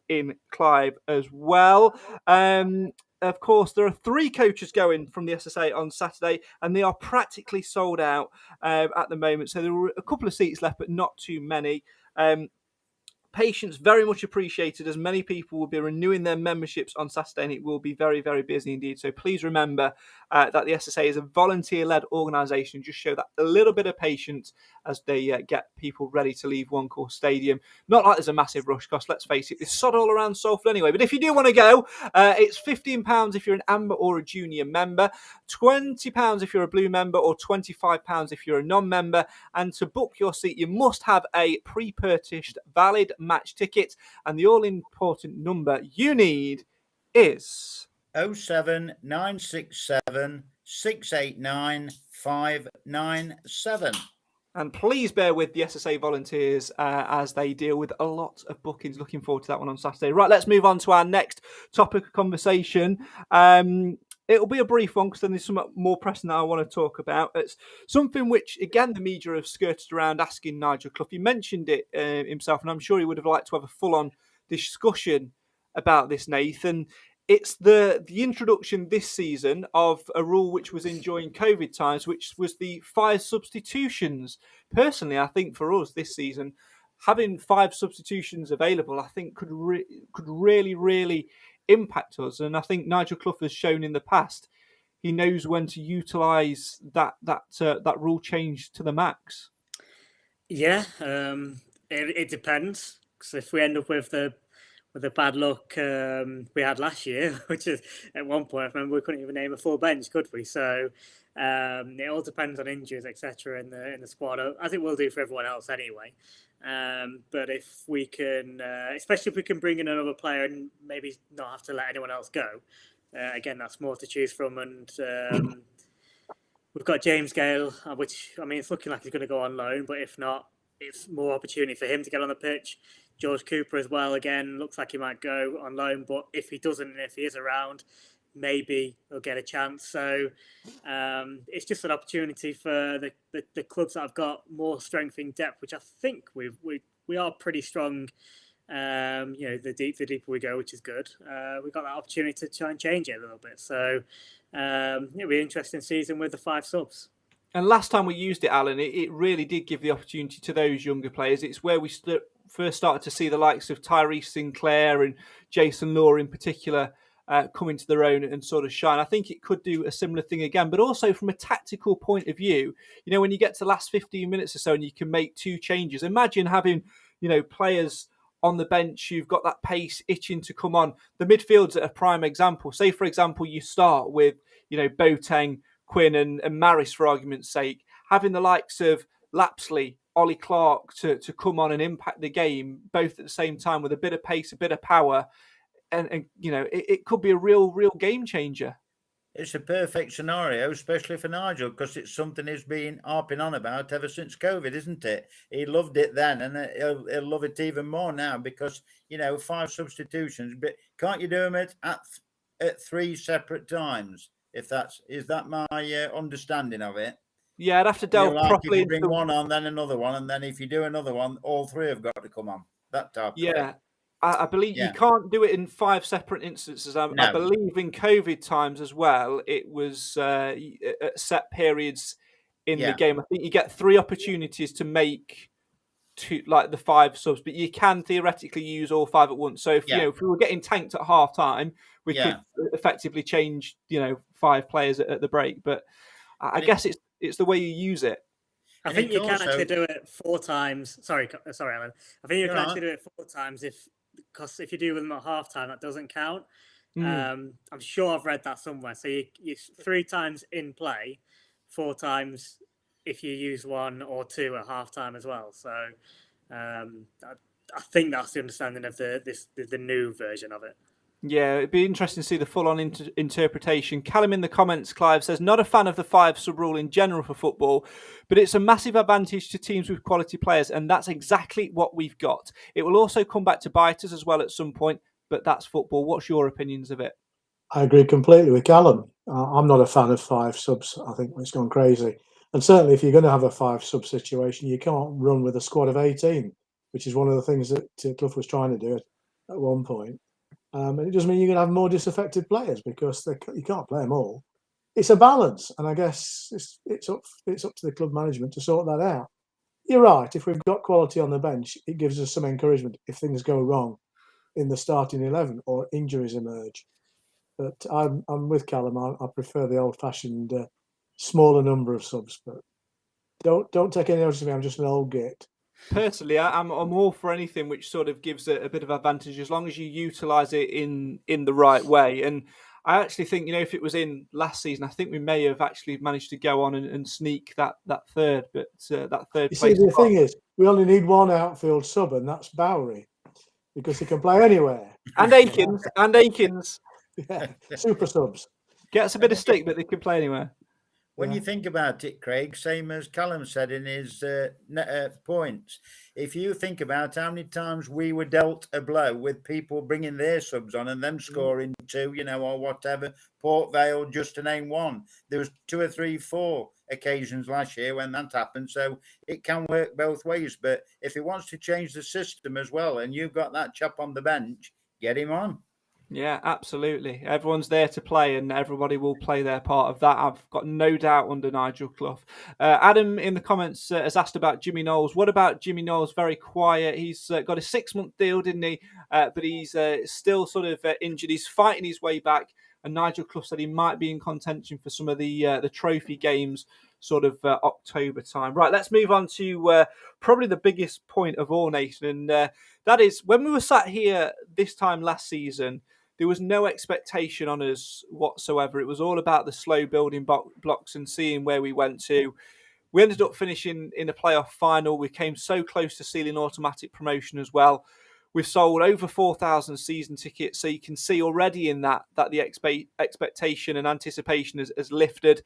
in Clive as well. Of course, there are 3 coaches going from the SSA on Saturday, and they are practically sold out at the moment. So there were a couple of seats left, but not too many. Patience very much appreciated, as many people will be renewing their memberships on Saturday, and it will be very, very busy indeed. So please remember that the SSA is a volunteer-led organisation. Just show that a little bit of patience as they get people ready to leave One Call Stadium. Not like there's a massive rush, because let's face it, there's sod all around Salford anyway. But if you do want to go, it's £15 if you're an amber or a junior member, £20 if you're a blue member, or £25 if you're a non-member. And to book your seat, you must have a pre-purchased valid match ticket, and the all-important number you need is
07967 689 597.
And please bear with the SSA volunteers as they deal with a lot of bookings. Looking forward to that one on Saturday. Right, let's move on to our next topic of conversation. It'll be a brief one because then there's something more pressing that I want to talk about. It's something which, again, the media have skirted around asking Nigel Clough. He mentioned it himself, and I'm sure he would have liked to have a full-on discussion about this, Nathan. It's the introduction this season of a rule which was in during COVID times, which was the 5 substitutions. Personally, I think for us this season, having 5 substitutions available, I think could really, really impact us. And I think Nigel Clough has shown in the past he knows when to utilise that rule change to the max.
Yeah, it depends. Because if we end up with the bad luck we had last year, which is at one point, I remember we couldn't even name a full bench, could we? So it all depends on injuries, etc. in the squad, as it will do for everyone else anyway. But if we can, especially if we can bring in another player and maybe not have to let anyone else go, again, that's more to choose from. And we've got James Gale, which, I mean, it's looking like he's going to go on loan, but if not, it's more opportunity for him to get on the pitch. George Cooper as well, again, looks like he might go on loan, but if he doesn't, and if he is around, maybe he'll get a chance. So it's just an opportunity for the clubs that have got more strength in depth, which I think we are pretty strong. The deeper we go, which is good. We've got that opportunity to try and change it a little bit. So it'll be an interesting season with the 5 subs.
And last time we used it, Alan, it really did give the opportunity to those younger players. It's where we first started to see the likes of Tyrese Sinclair and Jason Law in particular come into their own and sort of shine. I think it could do a similar thing again, but also from a tactical point of view, when you get to the last 15 minutes or so and you can make 2 changes, imagine having, players on the bench who've got that pace itching to come on. The midfield's a prime example. Say, for example, you start with, Boateng, Quinn and Maris, for argument's sake. having the likes of Lapsley, Ollie Clark to come on and impact the game both at the same time with a bit of pace, a bit of power, and you know, it could be a real game changer.
It's a perfect scenario, especially for Nigel, because it's something he's been harping on about ever since COVID, isn't it? He loved it then, and he'll love it even more now because, you know, 5 substitutions. But can't you do them at 3 separate times? Is that my understanding of it?
Yeah, I'd have to delve properly
if you bring
into
one on, then another one, and then if you do another one, all 3 have got to come on. That type of thing.
I believe you can't do it in 5 separate instances. I
No.
believe in COVID times as well, it was at set periods in the game. I think you get 3 opportunities to make the 5 subs, but you can theoretically use all 5 at once. So if you know, if we were getting tanked at half time, we could effectively change 5 players at the break. But I guess it's the way you use it.
I think you can actually do it 4 times. Sorry, Alan. I think you can actually do it 4 times because if you do them at half time, that doesn't count. I'm sure I've read that somewhere. So you 3 times in play, 4 times if you use 1 or 2 at half time as well. So I think that's the understanding of the new version of it.
Yeah, it'd be interesting to see the full-on interpretation. Callum in the comments, Clive, says, not a fan of the 5 sub rule in general for football, but it's a massive advantage to teams with quality players, and that's exactly what we've got. It will also come back to bite us as well at some point, but that's football. What's your opinions of it?
I agree completely with Callum. I'm not a fan of 5 subs. I think it's gone crazy. And certainly if you're going to have a 5 sub situation, you can't run with a squad of 18, which is one of the things that Clough was trying to do at one point. And it does mean you're going to have more disaffected players because you can't play them all. It's a balance, and I guess it's up to the club management to sort that out. You're right. If we've got quality on the bench, it gives us some encouragement if things go wrong in the starting 11 or injuries emerge. But I'm with Callum. I prefer the old-fashioned smaller number of subs. But don't take any notice of me. I'm just an old git.
Personally, I'm all for anything which sort of gives a bit of advantage as long as you utilise it in the right way. And I actually think, if it was in last season, I think we may have actually managed to go on and sneak that third, but that third place.
See, the thing is, we only need 1 outfield sub, and that's Bowery, because he can play anywhere.
And Akins.
Yeah, super subs.
Gets a bit of stick, but they can play anywhere.
When you think about it, Craig, same as Callum said in his points, if you think about how many times we were dealt a blow with people bringing their subs on and them scoring 2, or whatever, Port Vale, just to name one. There was 2 or 3, 4 occasions last year when that happened. So it can work both ways. But if he wants to change the system as well, and you've got that chap on the bench, get him on.
Yeah, absolutely. Everyone's there to play and everybody will play their part of that. I've got no doubt under Nigel Clough. Adam in the comments has asked about Jimmy Knowles. What about Jimmy Knowles? Very quiet. He's got a 6-month deal, didn't he? But he's still sort of injured. He's fighting his way back. And Nigel Clough said he might be in contention for some of the trophy games sort of October time. Right, let's move on to probably the biggest point of all, Nathan. And that is when we were sat here this time last season, there was no expectation on us whatsoever. It was all about the slow building blocks and seeing where we went to. We ended up finishing in a playoff final. We came so close to sealing automatic promotion as well. We've sold over 4,000 season tickets, so you can see already in that the expectation and anticipation has lifted.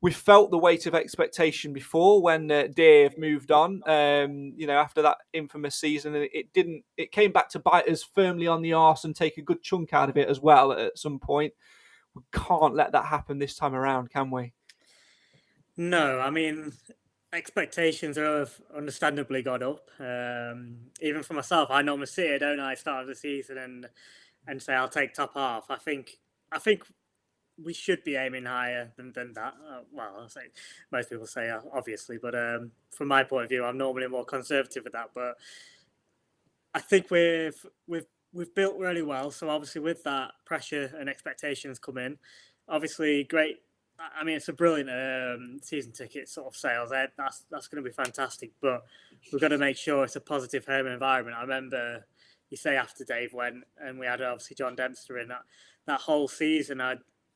We felt the weight of expectation before when Dave moved on, after that infamous season, and it came back to bite us firmly on the arse and take a good chunk out of it as well at some point. We can't let that happen this time around, can we?
No, I mean, expectations have understandably gone up. Even for myself, I normally see it, don't I, start of the season and say I'll take top half. I think we should be aiming higher than that. Well, I say most people say obviously, but from my point of view, I'm normally more conservative with that. But I think we've built really well. So obviously, with that pressure and expectations come in, obviously great. I mean, it's a brilliant season ticket sort of sales. That's going to be fantastic. But we've got to make sure it's a positive home environment. I remember you say after Dave went, and we had obviously John Dempster in that whole season.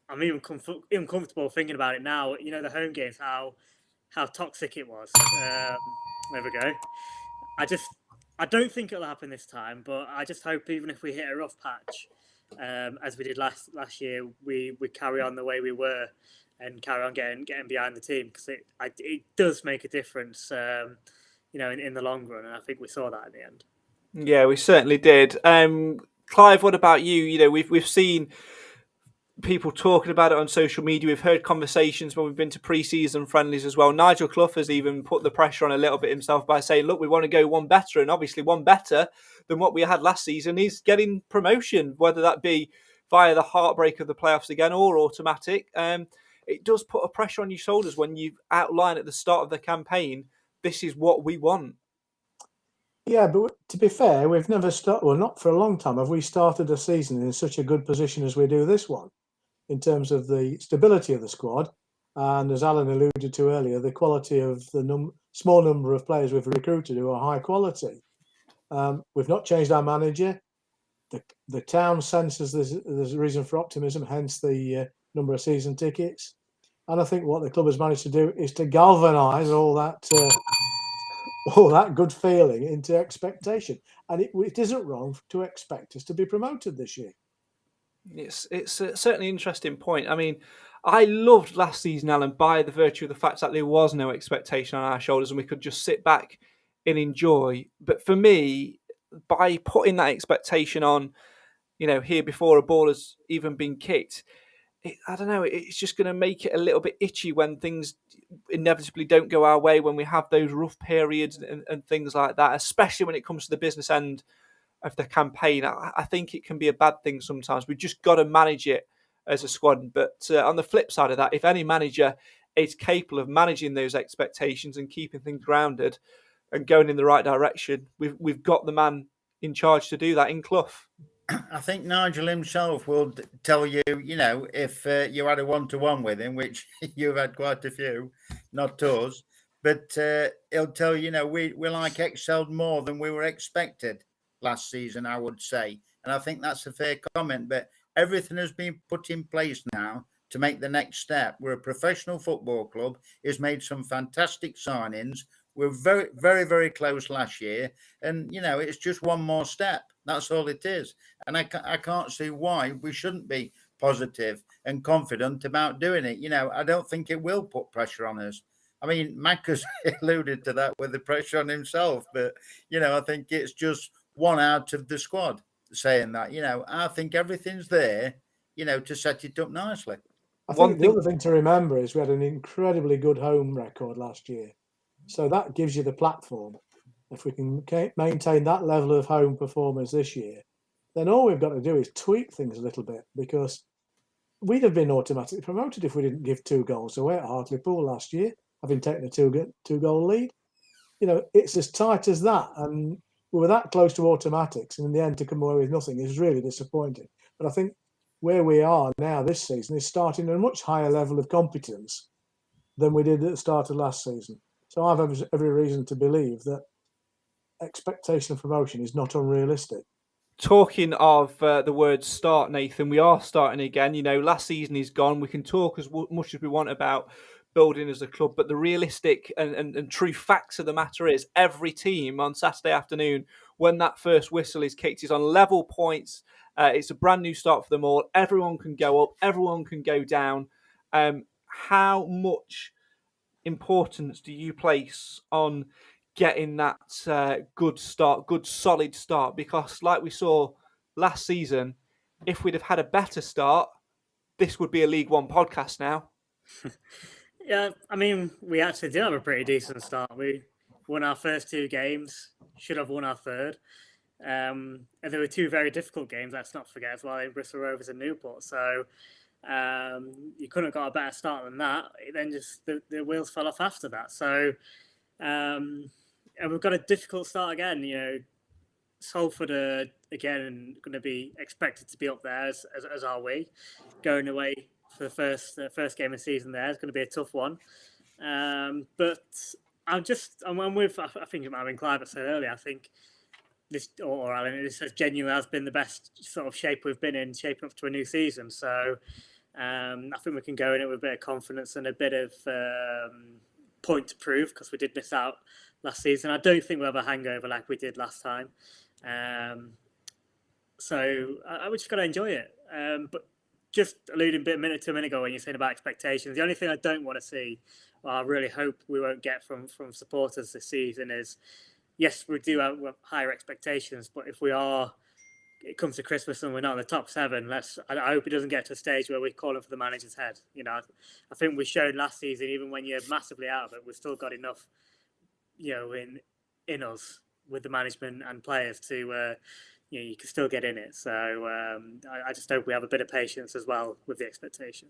I'm even comfortable thinking about it now. The home games, how how toxic it was. There we go. I don't think it'll happen this time, but I just hope even if we hit a rough patch, as we did last year, we carry on the way we were and carry on getting behind the team, because it does make a difference, in the long run, and I think we saw that in the end.
Yeah, we certainly did. Clive, what about you? We've seen people talking about it on social media. We've heard conversations when we've been to pre-season friendlies as well. Nigel Clough has even put the pressure on a little bit himself by saying, look, we want to go one better, and obviously one better than what we had last season is getting promotion, whether that be via the heartbreak of the playoffs again or automatic. It does put a pressure on your shoulders when you outline at the start of the campaign, this is what we want.
Yeah, but to be fair, we've never started, well, not for a long time, have we started a season in such a good position as we do this one, in terms of the stability of the squad. And as Alan alluded to earlier, the quality of the small number of players we've recruited who are high quality. We've not changed our manager. The town senses there's a reason for optimism, hence the number of season tickets. And I think what the club has managed to do is to galvanise all that good feeling into expectation. And it isn't wrong to expect us to be promoted this year.
It's certainly an interesting point. I mean, I loved last season, Alan, by the virtue of the fact that there was no expectation on our shoulders and we could just sit back and enjoy. But for me, by putting that expectation on, here before a ball has even been kicked, I don't know, it's just going to make it a little bit itchy when things inevitably don't go our way, when we have those rough periods and things like that, especially when it comes to the business end of the campaign. I think it can be a bad thing sometimes. We've just got to manage it as a squad. But on the flip side of that, if any manager is capable of managing those expectations and keeping things grounded and going in the right direction, we've got the man in charge to do that in Clough.
I think Nigel himself will tell you, if you had a one-to-one with him, which you've had quite a few, not us, but he'll tell you, we like excelled more than we were expected last season, I would say. And I think that's a fair comment, but everything has been put in place now to make the next step. We're a professional football club. It's made some fantastic signings. We're very, very, very close last year. And, it's just one more step. That's all it is. And I can't see why we shouldn't be positive and confident about doing it. I don't think it will put pressure on us. I mean, Mac has alluded to that with the pressure on himself. But, I think it's just one out of the squad saying that. I think everything's there, to set it up nicely.
I think the other thing to remember is we had an incredibly good home record last year. So that gives you the platform. If we can maintain that level of home performance this year, then all we've got to do is tweak things a little bit, because we'd have been automatically promoted if we didn't give 2 goals away at Hartlepool last year, having taken a 2-goal lead. It's as tight as that. And we were that close to automatics, and in the end to come away with nothing is really disappointing. But I think where we are now this season is starting at a much higher level of competence than we did at the start of last season. So I've every reason to believe that expectation of promotion is not unrealistic.
Talking of the word start, Nathan, we are starting again. Last season is gone. We can talk as much as we want about building as a club, but the realistic and true facts of the matter is every team on Saturday afternoon, when that first whistle is kicked, is on level points. It's a brand new start for them all. Everyone can go up. Everyone can go down. How much importance do you place on getting that good start, good solid start? Because like we saw last season, if we'd have had a better start, this would be a League One podcast now.
Yeah, I mean, we actually did have a pretty decent start. We won our first 2 games, should have won our third. And there were 2 very difficult games, let's not forget, as well, in Bristol Rovers and Newport. So you couldn't have got a better start than that. Then just the wheels fell off after that. So, and we've got a difficult start again. Salford are again going to be expected to be up there, as are we, going away for the first game of the season. There is going to be a tough one. But I'm with. I think it might have been Clive that said earlier. I think this, or Alan, this has genuinely has been the best sort of shape we've been in, shaping up to a new season. So I think we can go in it with a bit of confidence and a bit of point to prove because we did miss out last season. I don't think we'll have a hangover like we did last time. So we just got to enjoy it. But just alluding a minute ago when you're saying about expectations, the only thing I don't want to see, well, I really hope we won't get from supporters this season is, yes, we do have higher expectations, but if it comes to Christmas and we're not in the top 7, I hope it doesn't get to a stage where we're calling for the manager's head. I think we showed last season, even when you're massively out of it, we've still got enough, in us with the management and players to, you can still get in it. So I just hope we have a bit of patience as well with the expectation.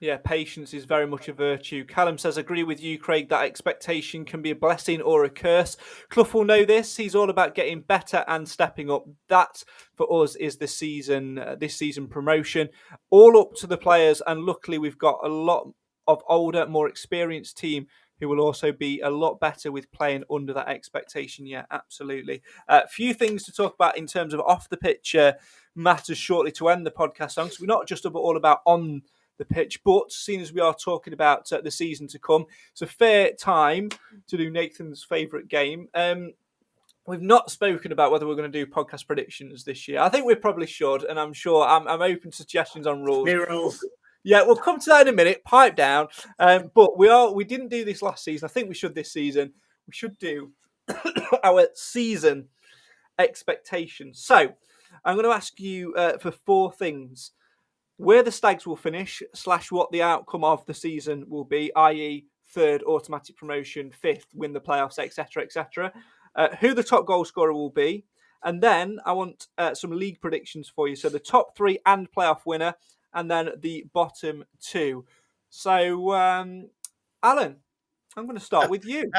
Yeah, patience is very much a virtue. Callum says, agree with you, Craig, that expectation can be a blessing or a curse. Clough will know this. He's all about getting better and stepping up. That, for us, is this season promotion. All up to the players, and luckily we've got a lot of older, more experienced team who will also be a lot better with playing under that expectation. Yeah, absolutely. A few things to talk about in terms of off the pitch matters shortly to end the podcast on. So we're not just all about on the pitch, but seeing as we are talking about the season to come, it's a fair time to do Nathan's favourite game. We've not spoken about whether we're going to do podcast predictions this year. I think we probably should, and I'm sure I'm open to suggestions on rules.
New rules.
Yeah, we'll come to that in a minute. Pipe down. But we didn't do this last season. I think we should this season. We should do our season expectations. So I'm going to ask you for 4 things. Where the Stags will finish / what the outcome of the season will be, i.e. 3rd automatic promotion, 5th win the playoffs, etc., etc. Who the top goal scorer will be, and then I want some league predictions for you. So the top 3 and playoff winner, and then the bottom 2. So, Alan, I'm going to start with you.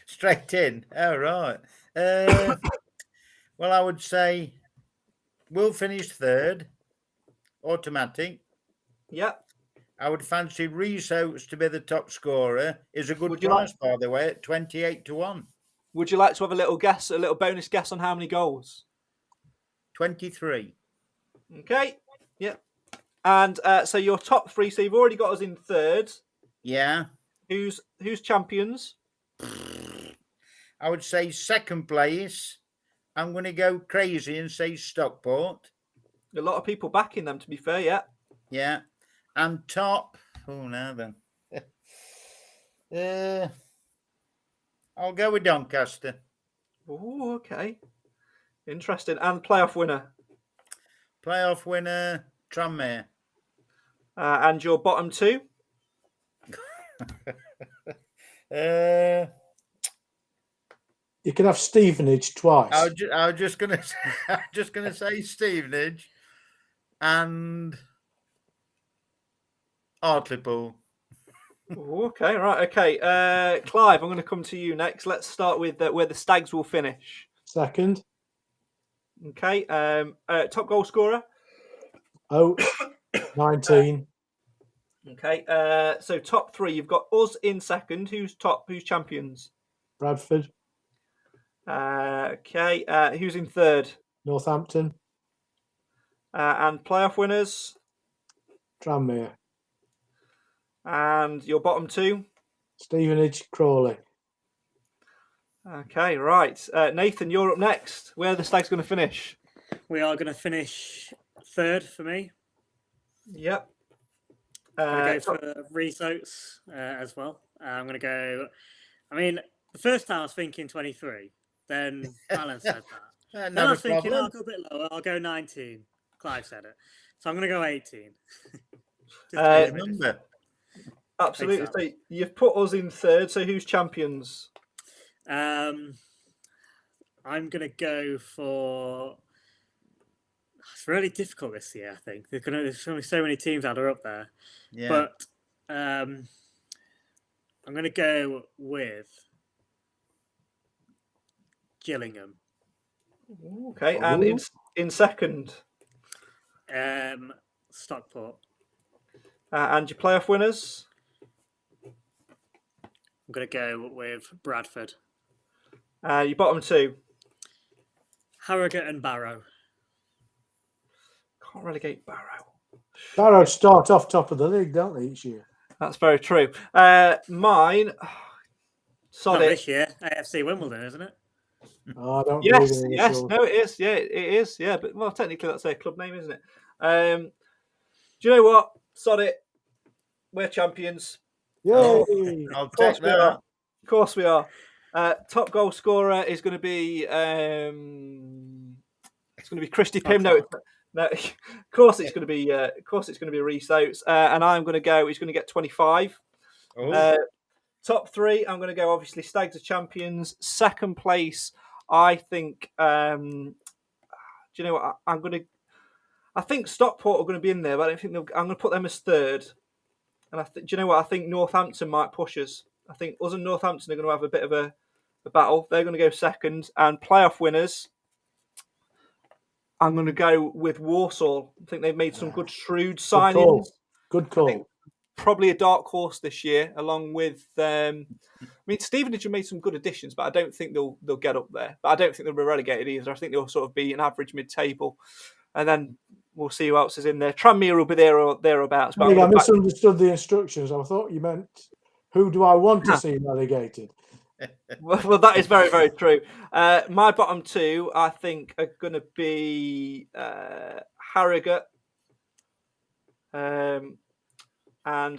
Straight in. Oh, right. Well, I would say we'll finish 3rd. Automatic.
Yeah.
I would fancy Reese Oates to be the top scorer. Is a good price, by the way, at 28-1.
Would you like to have a little bonus guess on how many goals?
23.
Okay. Yeah. And so your top 3. So you've already got us in 3rd.
Yeah.
Who's champions?
I would say 2nd place. I'm going to go crazy and say Stockport.
A lot of people backing them, to be fair, yeah.
Yeah. And top. Oh, now then. I'll go with Doncaster.
Oh, okay. Interesting. And playoff winner?
Playoff winner, Tranmere.
And your bottom two?
You can have Stevenage twice.
I was just gonna say Stevenage and Hartlepool.
Okay, right, okay. Clive, I'm going to come to you next. Let's start with where the Stags will finish.
Second.
Okay. Top goal scorer?
19.
Okay. So top three, you've got us in second. Who's top? Who's champions?
Bradford.
Okay. Who's in third?
Northampton.
And playoff winners?
Tranmere.
And your bottom two?
Stevenage, Crawley.
Okay, right. Nathan, you're up next. Where are the Stags going to finish?
We are going to finish third for me.
Yep.
I'm going to go for Reese Oates as well. I'm going to go... I mean, the first time I was thinking 23. Then Alan said that. Then I was thinking, I'll go a bit lower. I'll go 19. Clive said it. So I'm going to go 18.
Number.
Absolutely.
Exactly.
So you've put us in third. So who's champions?
I'm going to go for... It's really difficult this year, I think. There's going to be so many teams that are up there.
Yeah.
But I'm going to go with Gillingham.
Okay, and in second?
Stockport.
And your playoff winners?
I'm going to go with Bradford.
Your bottom two?
Harrogate and Barrow.
Can't relegate Barrow.
Barrow start off top of the league, don't they, each year?
That's very true. Mine, sod
Not
it.
this year. AFC Wimbledon, isn't it?
Oh, I don't believe
Yes,
in
yes,
initials.
no, it is. Yeah, it is. Yeah, but well, technically that's their club name, isn't it? Do you know what? Sod it. We're champions.
Yay!
I'll
Of course
take
we are.
that.
Of course we are. Top goal scorer is going to be it's going to be Christy Pym. No, of course it's going to be Reece Oates, and I'm going to go. He's going to get 25.
Oh,
Top three, I'm going to go. Obviously, Stags are champions. Second place, I think. Do you know what? I'm going to. I think Stockport are going to be in there, but I don't think I'm going to put them as third. And do you know what? I think Northampton might push us. I think us and Northampton are going to have a bit of a battle. They're going to go second. And playoff winners, I'm going to go with Walsall. I think they've made some good, shrewd signings.
Good
I think
call.
probably a dark horse this year, along with. I mean, Stevenage have made some good additions, but I don't think they'll get up there. But I don't think they'll be relegated either. I think they'll sort of be an average mid-table, and then we'll see who else is in there. Tranmere will be there or thereabouts. But
I misunderstood the instructions. I thought you meant, who do I want to see relegated?
Well, that is very, very true. My bottom two, I think, are going to be Harrogate, and I'm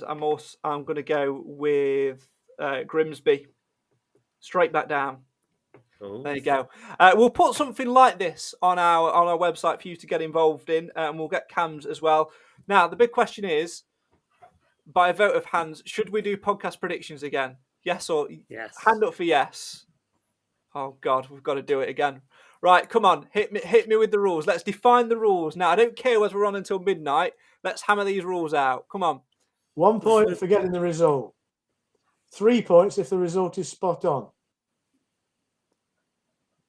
going to go with Grimsby. Straight back down.
oh.
There you go. We'll put something like this on our website for you to get involved in, and we'll get cams as well. Now, the big question is, by a vote of hands, should we do podcast predictions again? Yes or
yes?
Hand up for yes. Oh God, we've got to do it again. Right, come on, hit me with the rules. Let's define the rules. Now, I don't care whether we're on until midnight. Let's hammer these rules out. Come on.
1 point for getting the result. 3 points if the result is spot on.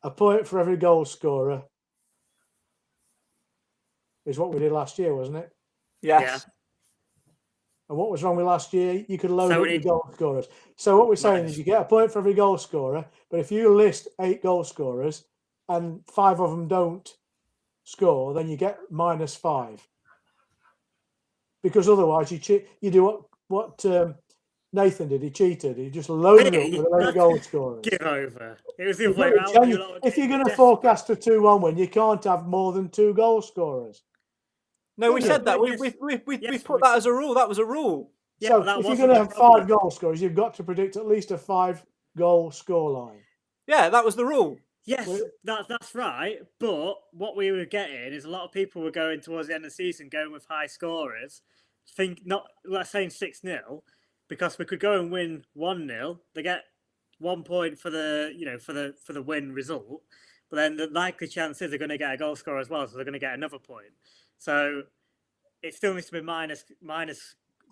A point for every goal scorer. Is what we did last year, wasn't it?
Yes.
Yeah.
And what was wrong with last year? You could load
So
up the goal scorers. So what we're saying
Nice.
is you get a point for every goal scorer, but if you list 8 goal scorers and 5 of them don't score, then you get -5. Because otherwise you do what Nathan did. He cheated. He just loaded up with 8 goal scorers.
Give over. It was the
You've
other way
got to
around.
change- If you're going to forecast a 2-1 win, you can't have more than 2 goal scorers.
No, we
Yeah,
said that.
yes.
We put that as a rule. That was a rule.
Yeah,
So
but that
if you're
wasn't
going to
the
have
problem.
5 goal scorers, you've got to predict at least a 5-goal scoreline.
Yeah, that was the rule.
Yes,
Well-
that's right. But what we were getting is a lot of people were going towards the end of the season going with high scorers. Let's say 6-0, because we could go and win 1-0. They get 1 point for the win result, but then the likely chance is they're going to get a goal scorer as well, so they're going to get another point. So it still needs to be minus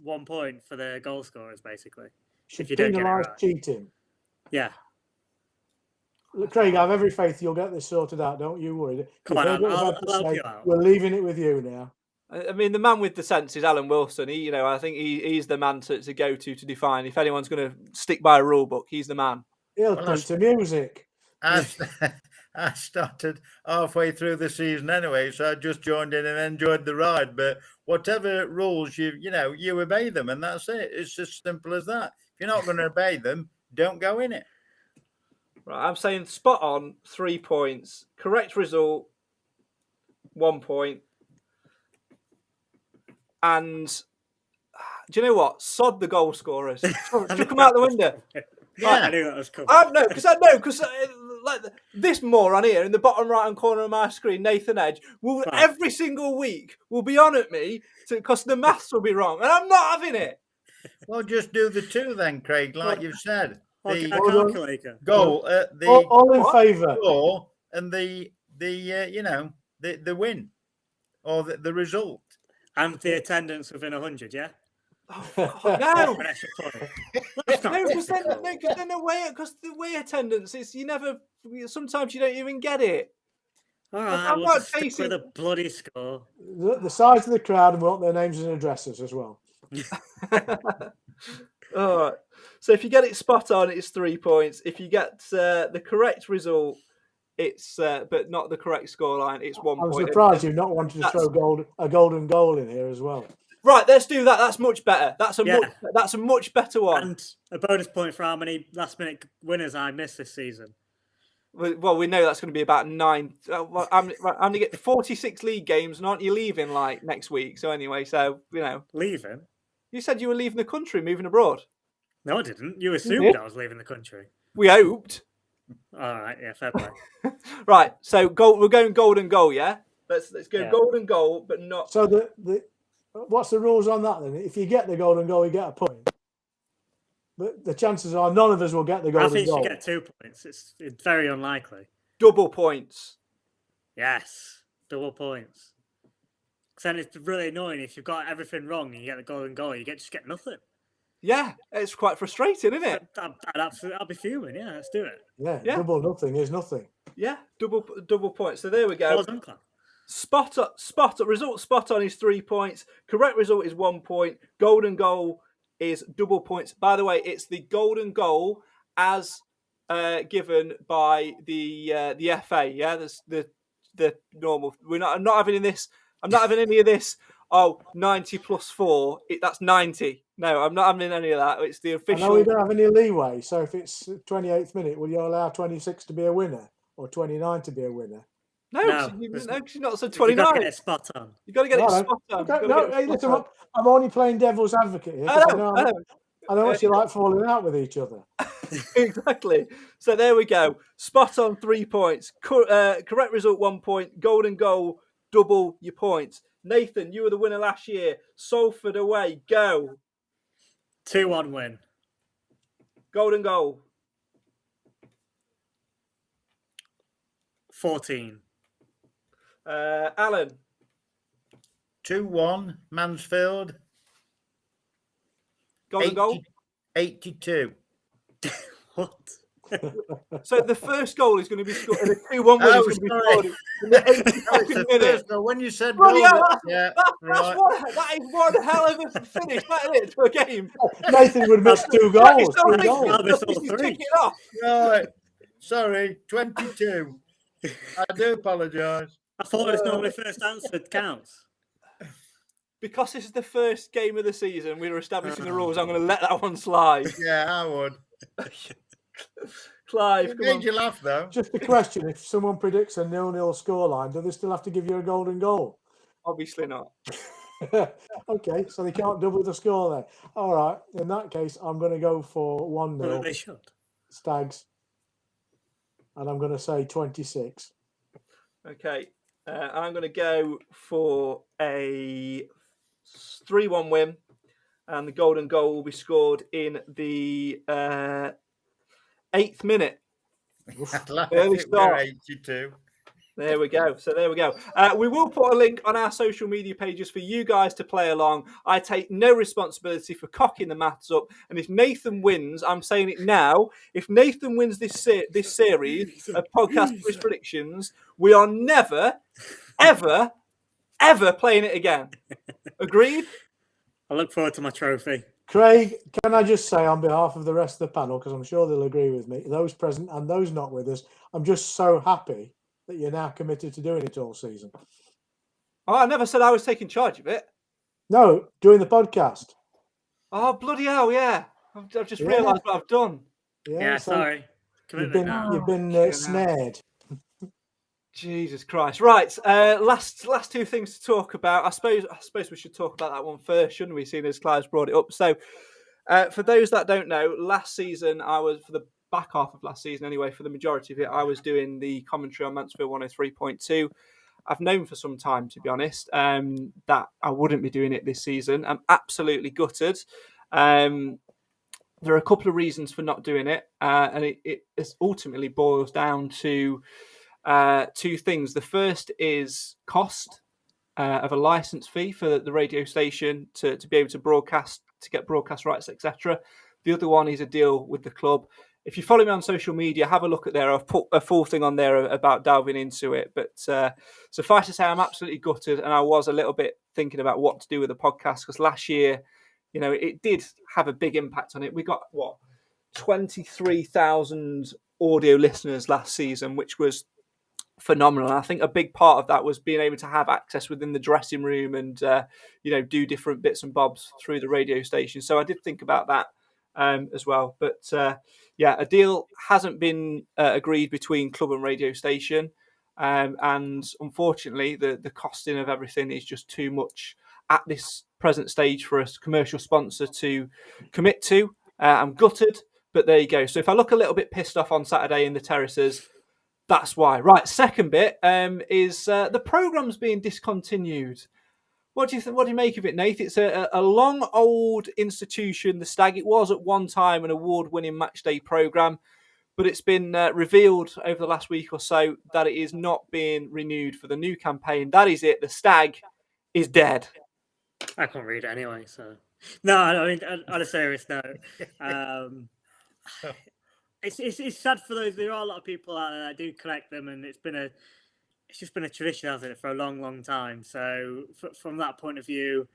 1 point for the goal scorers, basically.
Should
If you don't get it
penalise
right.
cheating.
Yeah.
Look, Craig, I have every faith you'll get this sorted out. Don't you worry.
Come
You've
on,
heard what
I'll
I've had to
help
say.
you out.
We're leaving it with you now.
I mean, the man with the sense is Alan Wilson. I think he's the man to go to define. If anyone's going to stick by a rule book, he's the man.
He'll
Well,
put to music.
I started halfway through the season anyway, so I just joined in and enjoyed the ride. But whatever rules you obey them, and that's it. It's as simple as that. If you're not going to obey them, don't go in it.
Right, I'm saying spot on, 3 points. Correct result, 1 point. And do you know what? Sod the goal scorers. Chuck them out the window.
Yeah.
I knew that was coming.
Because like this moron here in the bottom right hand corner of my screen, Nathan Edge, will every single week will be on at me because the maths will be wrong, and I'm not having it.
Well, just do the 2 then, Craig, like you've said.
Okay,
The
a calculator.
goal, the
All in favour.
score, and the win or the result.
And the attendance within 100, yeah?
No,
An extra point. That's not
because
difficult.
then the away attendance is sometimes you don't even get it.
All right,
I'm
we'll
not
just stick
chasing-
with a bloody score.
The size of the crowd and we want their names and addresses as well.
All right. So if you get it spot on, it's 3 points. If you get the correct result, it's but not the correct scoreline, it's 1
I'm
point.
surprised you've not wanted to throw a golden goal in here as well.
Right, let's do that. That's much better. That's a
Yeah.
much better one.
And a bonus point for how many last-minute winners I missed this season.
Well, we know that's going to be about 9. I'm going to get 46 league games, and aren't you leaving next week? So anyway,
Leaving?
You said you were leaving the country, moving abroad.
No, I didn't. You assumed I was leaving the country.
We hoped.
All right, yeah, fair play.
Right, so we're going golden goal, yeah. Let's go golden goal, but not.
So what's the rules on that then? If you get the golden goal, you get a point. But the chances are none of us will get the golden goal.
I think you should get 2 points. It's very unlikely.
Double points.
Yes, double points. Because then it's really annoying if you've got everything wrong and you get the golden goal, you just get nothing.
Yeah, it's quite frustrating, isn't it?
I'll be fuming. Yeah, let's do it.
Yeah, double nothing is nothing.
Yeah, double points. So there we go.
Well done, Clough.
Result spot on is 3 points. Correct result is 1 point. Golden goal is double points. By the way, it's the golden goal as given by the FA. Yeah, the normal. I'm not having this. I'm not having any of this. 90 plus 4. That's 90. No, I'm not having any of that. It's the official.
I know we don't have any leeway. So if it's 28th minute, will you allow 26 to be a winner or 29 to be a winner?
No, because you're not so 29.
You've got to get it spot on.
You've got to get it spot on.
Okay, listen, I'm only playing devil's advocate here. I know what you like falling out with each other.
Exactly. So there we go. Spot on 3 points. Correct result 1 point. Golden goal, double your points. Nathan, you were the winner last year. Salford away. Go.
2-1 win.
Golden goal.
14.
Alan.
2-1 Mansfield.
Golden goal.
82.
What?
So the first goal is going to be scored. And the 2-1 win is going to be scored in the 82nd minute.
When you said
Bloody
goal,
hell,
that
is one hell of a finish, that is, to a game.
Nathan would miss 2 goals.
Right. Sorry, 22. I do apologise.
I thought it was normally first answered counts.
Because this is the first game of the season, we were establishing the rules. I'm going to let that one slide.
Yeah, I would.
Clive,
It made you laugh, though.
Just a question: if someone predicts a 0-0 scoreline, do they still have to give you a golden goal?
Obviously not.
Okay, so they can't double the score there. All right, in that case, I'm going to go for 1-0.
Well, they should.
Stags, and I'm going to say 26.
Okay, I'm going to go for a 3-1 win, and the golden goal will be scored in the 8th minute. Early start.
82.
There we go. So there we go. We will put a link on our social media pages for you guys to play along. I take no responsibility for cocking the maths up. And if Nathan wins, I'm saying it now. If Nathan wins this series of podcast quiz predictions, we are never, ever, ever playing it again. Agreed?
I look forward to my trophy.
Craig, can I just say on behalf of the rest of the panel, because I'm sure they'll agree with me, those present and those not with us, I'm just so happy that you're now committed to doing it all season.
Oh, I never said I was taking charge of it.
No, doing the podcast.
Oh, bloody hell, yeah. I've just realised what I've done.
Yeah,
so
sorry.
You've been snared.
Jesus Christ! Right, last 2 things to talk about. I suppose we should talk about that one first, shouldn't we? Seeing as Clive's brought it up. So, for those that don't know, last season for the back half of last season anyway, for the majority of it, I was doing the commentary on Mansfield 103.2. I've known for some time, to be honest, that I wouldn't be doing it this season. I'm absolutely gutted. There are a couple of reasons for not doing it, and it ultimately boils down to 2 things. The first is cost of a license fee for the radio station to be able to broadcast, to get broadcast rights, etc. The other one is a deal with the club. If you follow me on social media, have a look at there. I've put a full thing on there about delving into it. But suffice to say, I'm absolutely gutted, and I was a little bit thinking about what to do with the podcast, because last year, it did have a big impact on it. We got 23,000 audio listeners last season, which was phenomenal. And I think a big part of that was being able to have access within the dressing room and do different bits and bobs through the radio station. So I did think about that as well. But a deal hasn't been agreed between club and radio station. And unfortunately, the costing of everything is just too much at this present stage for a commercial sponsor to commit to. I'm gutted, but there you go. So if I look a little bit pissed off on Saturday in the terraces, that's why. Right, second bit is the programme's being discontinued. What do you think? What do you make of it, Nath? It's a long old institution, the Stag. It was at one time an award-winning matchday programme, but it's been revealed over the last week or so that it is not being renewed for the new campaign. That is it. The Stag is dead.
I can't read it anyway, so no. I mean, on a serious note, it's sad for those. There are a lot of people out there that do collect them, and it's just been a tradition, hasn't it, for a long, long time. So from that point of view,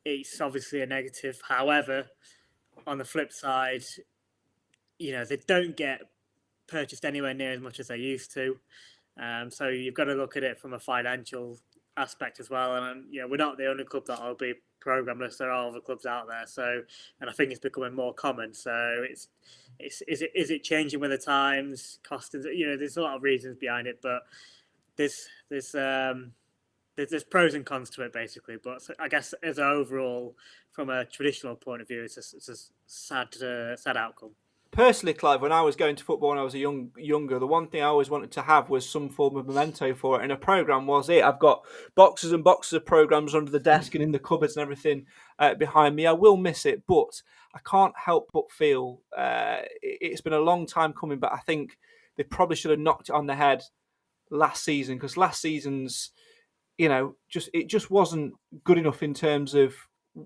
it's obviously a negative. However, on the flip side, they don't get purchased anywhere near as much as they used to. So you've got to look at it from a financial aspect as well. And we're not the only club that will be programmeless. There are other clubs out there. So, and I think it's becoming more common. So is it changing with the times? Costing? There's a lot of reasons behind it, but there's pros and cons to it basically. But I guess as an overall, from a traditional point of view, it's a sad outcome.
Personally, Clive, when I was going to football when I was younger, the one thing I always wanted to have was some form of memento for it, and a programme was it. I've got boxes and boxes of programmes under the desk and in the cupboards and everything behind me. I will miss it, but I can't help but feel it's been a long time coming, but I think they probably should have knocked it on the head last season, because last season's, it just wasn't good enough in terms of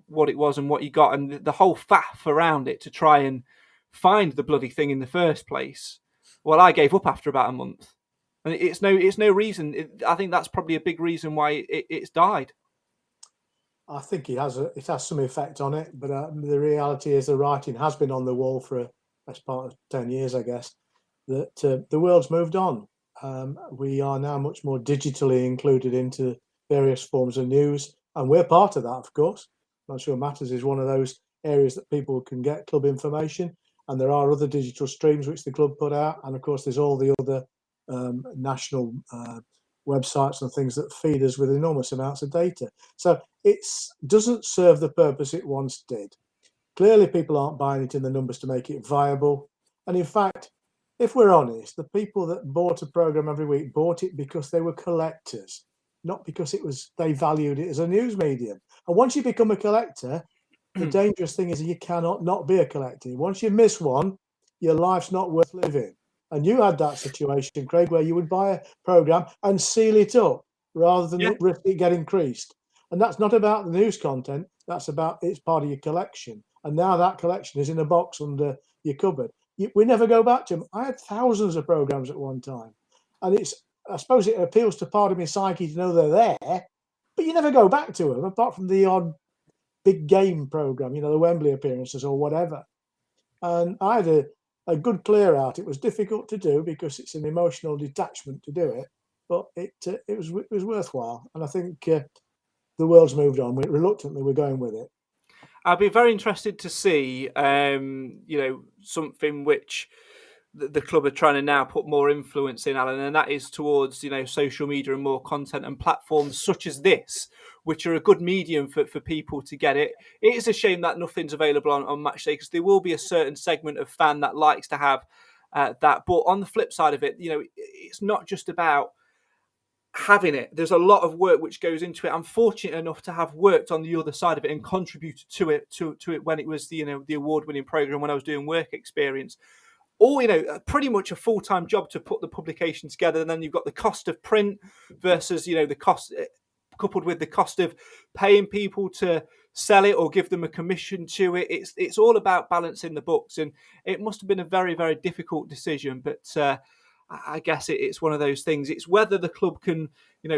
what it was and what you got, and the whole faff around it to try and find the bloody thing in the first place. Well, I gave up after about a month, and it's no reason. I think that's probably a big reason why it's died.
I think it has some effect on it, but the reality is the writing has been on the wall for as part of 10 years, I guess, that the world's moved on. We are now much more digitally included into various forms of news, and we're part of that, of course. I'm not sure Matters is one of those areas that people can get club information, and there are other digital streams which the club put out, and of course there's all the other national websites and things that feed us with enormous amounts of data. So it doesn't serve the purpose it once did. Clearly people aren't buying it in the numbers to make it viable, and in fact, if we're honest, the people that bought a programme every week bought it because they were collectors, not because they valued it as a news medium. And once you become a collector, the dangerous thing is you cannot not be a collector. Once you miss one, your life's not worth living. And you had that situation, Craig, where you would buy a programme and seal it up rather than risk it getting creased. And that's not about the news content. That's about it's part of your collection. And now that collection is in a box under your cupboard. We never go back to them. I had thousands of programmes at one time. And I suppose it appeals to part of my psyche to know they're there, but you never go back to them, apart from the odd big game programme, the Wembley appearances or whatever. And I had a good clear out. It was difficult to do because it's an emotional detachment to do it, but it was worthwhile. And I think the world's moved on. Reluctantly, we're going with it.
I'd be very interested to see, something which the club are trying to now put more influence in, Alan, and that is towards, social media and more content and platforms such as this, which are a good medium for people to get it. It is a shame that nothing's available on Matchday, because there will be a certain segment of fan that likes to have that. But on the flip side of it, it's not just about having it. There's a lot of work which goes into it. I'm fortunate enough to have worked on the other side of it and contributed to it when it was the award-winning program, when I was doing work experience. Or, pretty much a full-time job to put the publication together. And then you've got the cost of print versus, the cost coupled with the cost of paying people to sell it or give them a commission to it. It's all about balancing the books. And it must have been a very, very difficult decision. But I guess it's one of those things. It's whether the club can,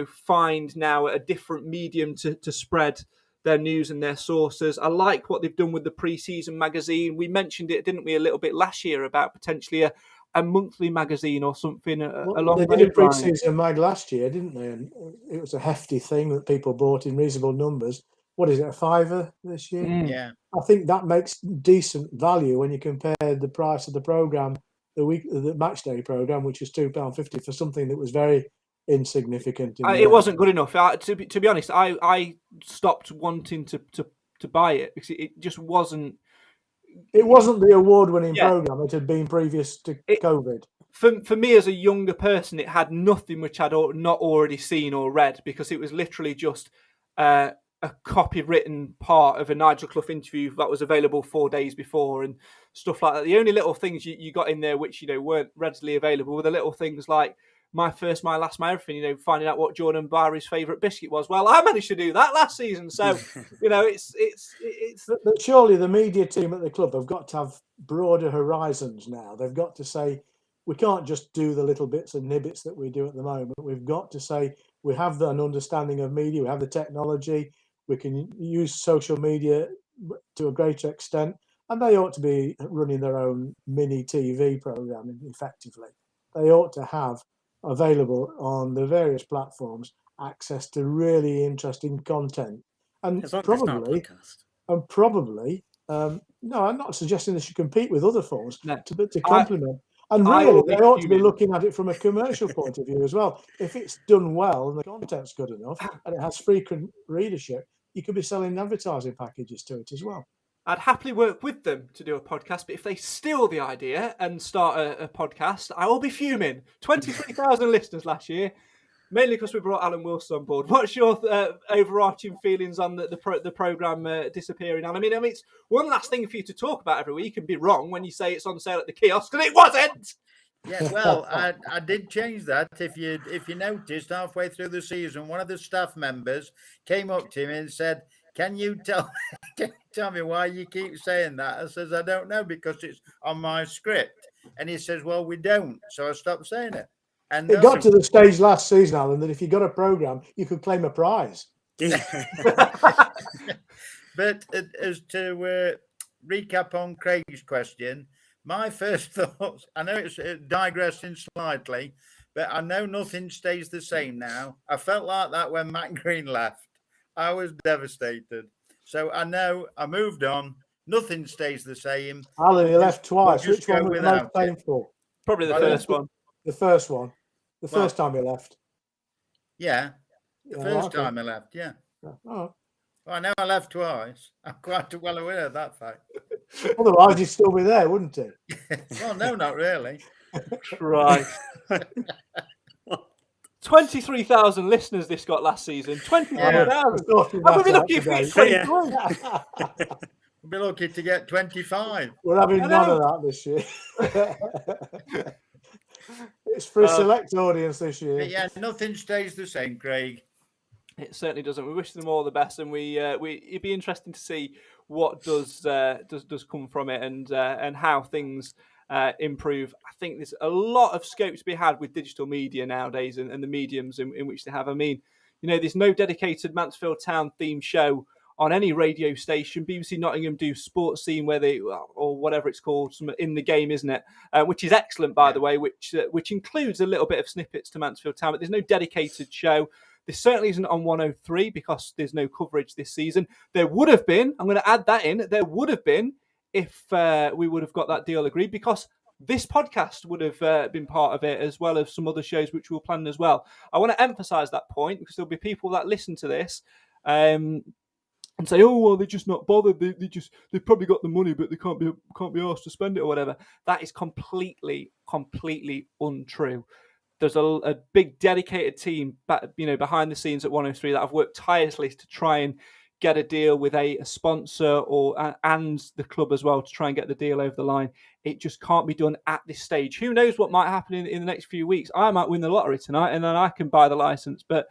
find now a different medium to spread their news and their sources. I like what they've done with the pre-season magazine. We mentioned it, didn't we, a little bit last year about potentially a a monthly magazine or something
Well,
along
they
those
did a
lines.
pre-season mag last year, didn't they? And it was a hefty thing that people bought in reasonable numbers. What is it, a £5 this year?
Yeah.
I think that makes decent value when you compare the price of the programme, the match day programme, which is £2.50 for something that was very insignificant.
It wasn't good enough. To be honest, I stopped wanting to buy it because it just wasn't.
It wasn't the award-winning
Yeah.
programme it had been previous to COVID.
For me as a younger person, it had nothing which I'd not already seen or read, because it was literally just a copywritten part of a Nigel Clough interview that was available 4 days before and stuff like that. The only little things you got in there which weren't readily available were the little things like my first, my last, my everything. Finding out what Jordan Barry's favourite biscuit was. Well, I managed to do that last season, so it's.
But surely the media team at the club have got to have broader horizons now. They've got to say, we can't just do the little bits and nibbits that we do at the moment. We've got to say we have an understanding of media, we have the technology, we can use social media to a greater extent, and they ought to be running their own mini TV programming effectively. They ought to have available on the various platforms access to really interesting content. And
As long as it's not a podcast.
No, I'm not suggesting they should compete with other forms,
No.
but to complement. And
I
really,
will be
they ought to be
fuming.
looking at it from a commercial point of view as well. If it's done well and the content's good enough and it has frequent readership, you could be selling advertising packages to it as well.
I'd happily work with them to do a podcast, but if they steal the idea and start a podcast, I will be fuming. 23,000 listeners last year, mainly because we brought Alan Wilson on board. What's your overarching feelings on the programme disappearing? And I mean, it's one last thing for you to talk about every week and be wrong when you say it's on sale at the kiosk, and it wasn't.
Yeah, well, I did change that. If you noticed, halfway through the season, one of the staff members came up to me and said, "Can you tell me why you keep saying that?" I says, "I don't know, because it's on my script." And he says, "Well, we don't." So I stopped saying it. And
it got to the stage last season, Alan, that if you got a programme, you could claim a prize.
But as to recap on Craig's question, my first thoughts, I know it's digressing slightly, but I know nothing stays the same now. I felt like that when Matt Green left. I was devastated. So I know I moved on. Nothing stays the same.
Alan, he left twice.
We'll
Which one was the most painful?
Probably the first one.
The first one. The first time he left.
Yeah. The first time I left, yeah.
Oh.
Well, I know I left twice. I'm quite well aware of that fact.
Otherwise, he'd still be there, wouldn't he?
Well, no, not really.
Right. 23,000 listeners this got last season. 23,000. We'll be lucky if we get 23.
We'll be lucky to get 25.
We're having none of that this year. It's for a select audience this year.
But yeah, nothing stays the same, Craig.
It certainly doesn't. We wish them all the best, and it'd be interesting to see what does come from it and how things improve. I think there's a lot of scope to be had with digital media nowadays and the mediums in which they have. I mean, there's no dedicated Mansfield Town themed show on any radio station. BBC Nottingham do Sports Scene where they, or whatever it's called, in the game, isn't it? Which is excellent, by the way, which includes a little bit of snippets to Mansfield Town, but there's no dedicated show. This certainly isn't on 103 because there's no coverage this season. There would have been, I'm going to add that in, there would have been if we would have got that deal agreed, because this podcast would have been part of it, as well as some other shows which we'll plan as well. I want to emphasise that point because there'll be people that listen to this and say, "Oh, well, they're just not bothered. They've probably got the money, but they can't be asked to spend it or whatever." That is completely untrue. There's a big dedicated team, behind the scenes at 103 that have worked tirelessly to try and get a deal with a sponsor and the club as well to try and get the deal over the line. It just can't be done at this stage. Who knows what might happen in the next few weeks? I might win the lottery tonight and then I can buy the license, but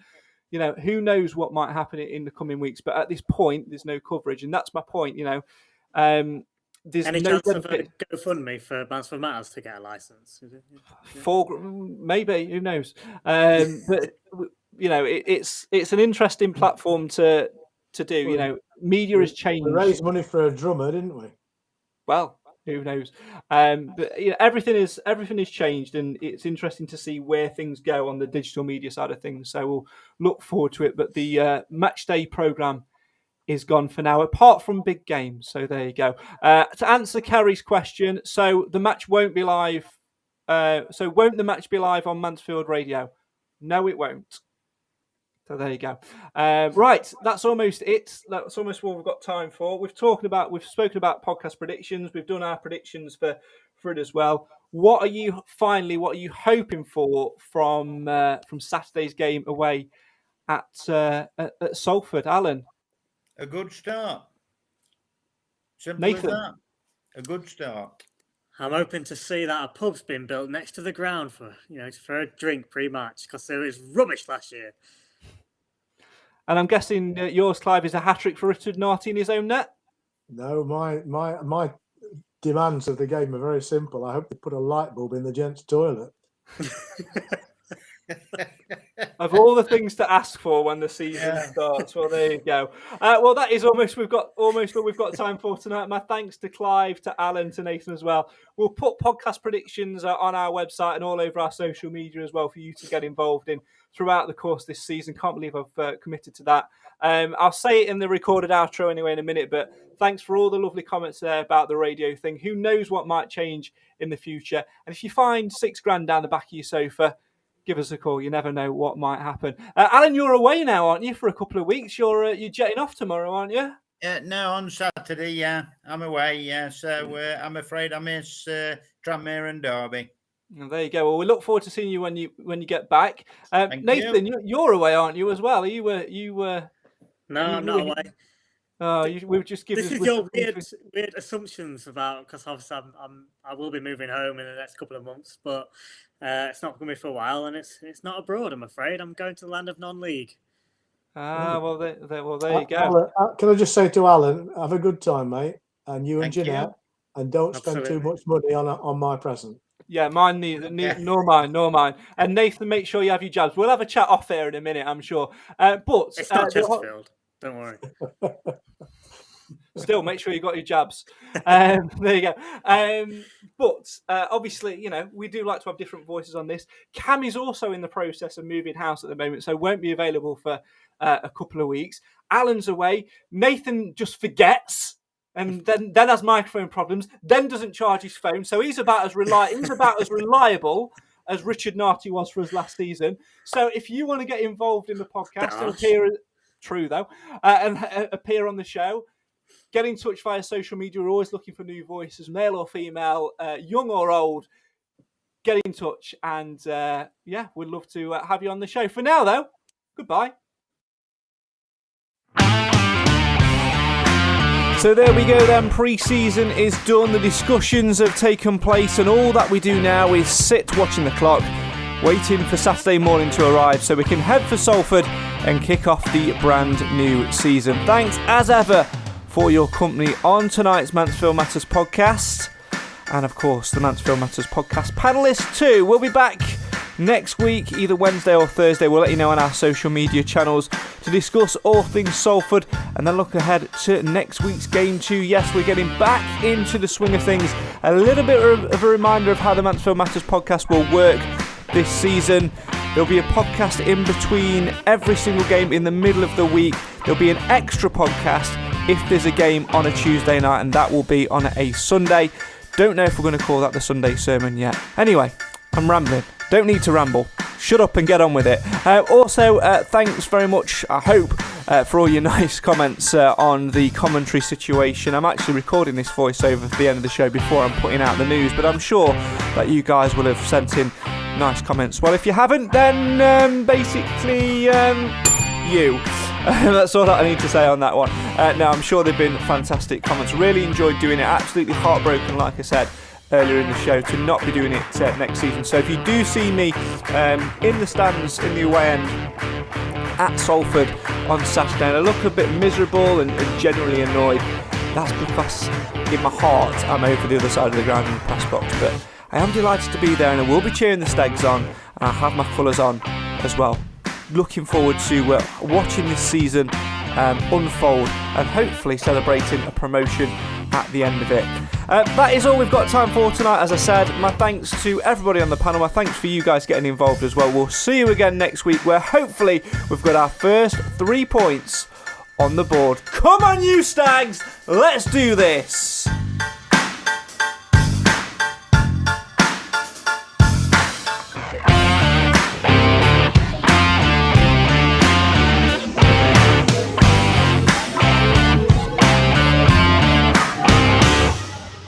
who knows what might happen in the coming weeks. But at this point, there's no coverage, and that's my point. There's
any
no
chance of a GoFundMe for Mansfield Matters to get a license?
Maybe, who knows? But it's an interesting platform to do. Media has changed.
We raised money for a drummer, didn't we?
Well, Who knows? But everything is changed, and it's interesting to see where things go on the digital media side of things. So we'll look forward to it. But the match day programme is gone for now, apart from big games. So there you go. To answer Kerry's question, so the match won't be live. So won't the match be live on Mansfield Radio? No, it won't. So there you go. Right, that's almost it. That's almost what we've got time for. We've spoken about podcast predictions. We've done our predictions for it as well. What are you hoping for from Saturday's game away at Salford, Alan?
A good start. Simple
Nathan.
as that. A good start.
I'm hoping to see that a pub's been built next to the ground for a drink pre-match, because it was rubbish last year.
And I'm guessing yours, Clive, is a hat-trick for Richard Narty in his own net?
No, my demands of the game are very simple. I hope they put a light bulb in the gents' toilet.
Of all the things to ask for when the season starts, well, there you go. Well, that is almost what we've got time for tonight. My thanks to Clive, to Alan, to Nathan as well. We'll put podcast predictions on our website and all over our social media as well for you to get involved in throughout the course of this season. Can't believe I've committed to that. I'll say it in the recorded outro anyway in a minute, but thanks for all the lovely comments there about the radio thing. Who knows what might change in the future? And if you find $6,000 down the back of your sofa, give us a call. You never know what might happen. Alan, you're away now, aren't you, for a couple of weeks? You're jetting off tomorrow, aren't you?
No, on Saturday, yeah. I'm away, yeah. So I'm afraid I miss Tranmere and Derby.
Well, there you go. Well, we look forward to seeing you when you get back.
Thank
Nathan, you're away, aren't you, as well? Are you?
No, I'm not away.
We've just given.
This is your weird assumptions about, because obviously I will be moving home in the next couple of months, but it's not going to be for a while, and it's not abroad. I'm afraid I'm going to the land of non-league.
Well, there you go.
Alan, can I just say to Alan, have a good time, mate, and you and Jeanette, and don't spend too much money on my present.
Yeah, mine neither, nor mine. And Nathan, make sure you have your jabs. We'll have a chat off air in a minute, I'm sure. But
it's not Chesterfield. Don't worry.
Still, make sure you got your jabs. There you go. But obviously, we do like to have different voices on this. Cam is also in the process of moving house at the moment, so won't be available for a couple of weeks. Alan's away. Nathan just forgets. And then has microphone problems, then doesn't charge his phone. So he's about as reliable as Richard Narty was for us last season. So if you want to get involved in the podcast and appear on the show, get in touch via social media. We're always looking for new voices, male or female, young or old. Get in touch, and we'd love to have you on the show. For now, though, goodbye. So there we go then, pre-season is done, the discussions have taken place, and all that we do now is sit watching the clock, waiting for Saturday morning to arrive so we can head for Salford and kick off the brand new season. Thanks as ever for your company on tonight's Mansfield Matters podcast, and of course the Mansfield Matters podcast panellists too. We'll be back next week, either Wednesday or Thursday. We'll let you know on our social media channels to discuss all things Salford and then look ahead to next week's game too. Yes, we're getting back into the swing of things. A little bit of a reminder of how the Mansfield Matters podcast will work this season. There'll be a podcast in between every single game in the middle of the week. There'll be an extra podcast if there's a game on a Tuesday night, and that will be on a Sunday. Don't know if we're going to call that the Sunday sermon yet. Anyway, I'm rambling. Don't need to ramble. Shut up and get on with it. Also, thanks very much, I hope, for all your nice comments on the commentary situation. I'm actually recording this voiceover for the end of the show before I'm putting out the news, but I'm sure that you guys will have sent in nice comments. Well, if you haven't, then basically, you. That's all that I need to say on that one. No, I'm sure they've been fantastic comments. Really enjoyed doing it. Absolutely heartbroken, like I said earlier in the show, to not be doing it next season. So if you do see me in the stands in the away end at Salford on Saturday and I look a bit miserable and generally annoyed, that's because in my heart I'm over the other side of the ground in the press box. But I am delighted to be there, and I will be cheering the Stags on, and I have my colours on as well. Looking forward to watching this season unfold and hopefully celebrating a promotion at the end of it. That is all we've got time for tonight. As I said, my thanks to everybody on the panel. My thanks for you guys getting involved as well. We'll see you again next week, where hopefully we've got our first 3 points on the board. Come on, you Stags! Let's do this!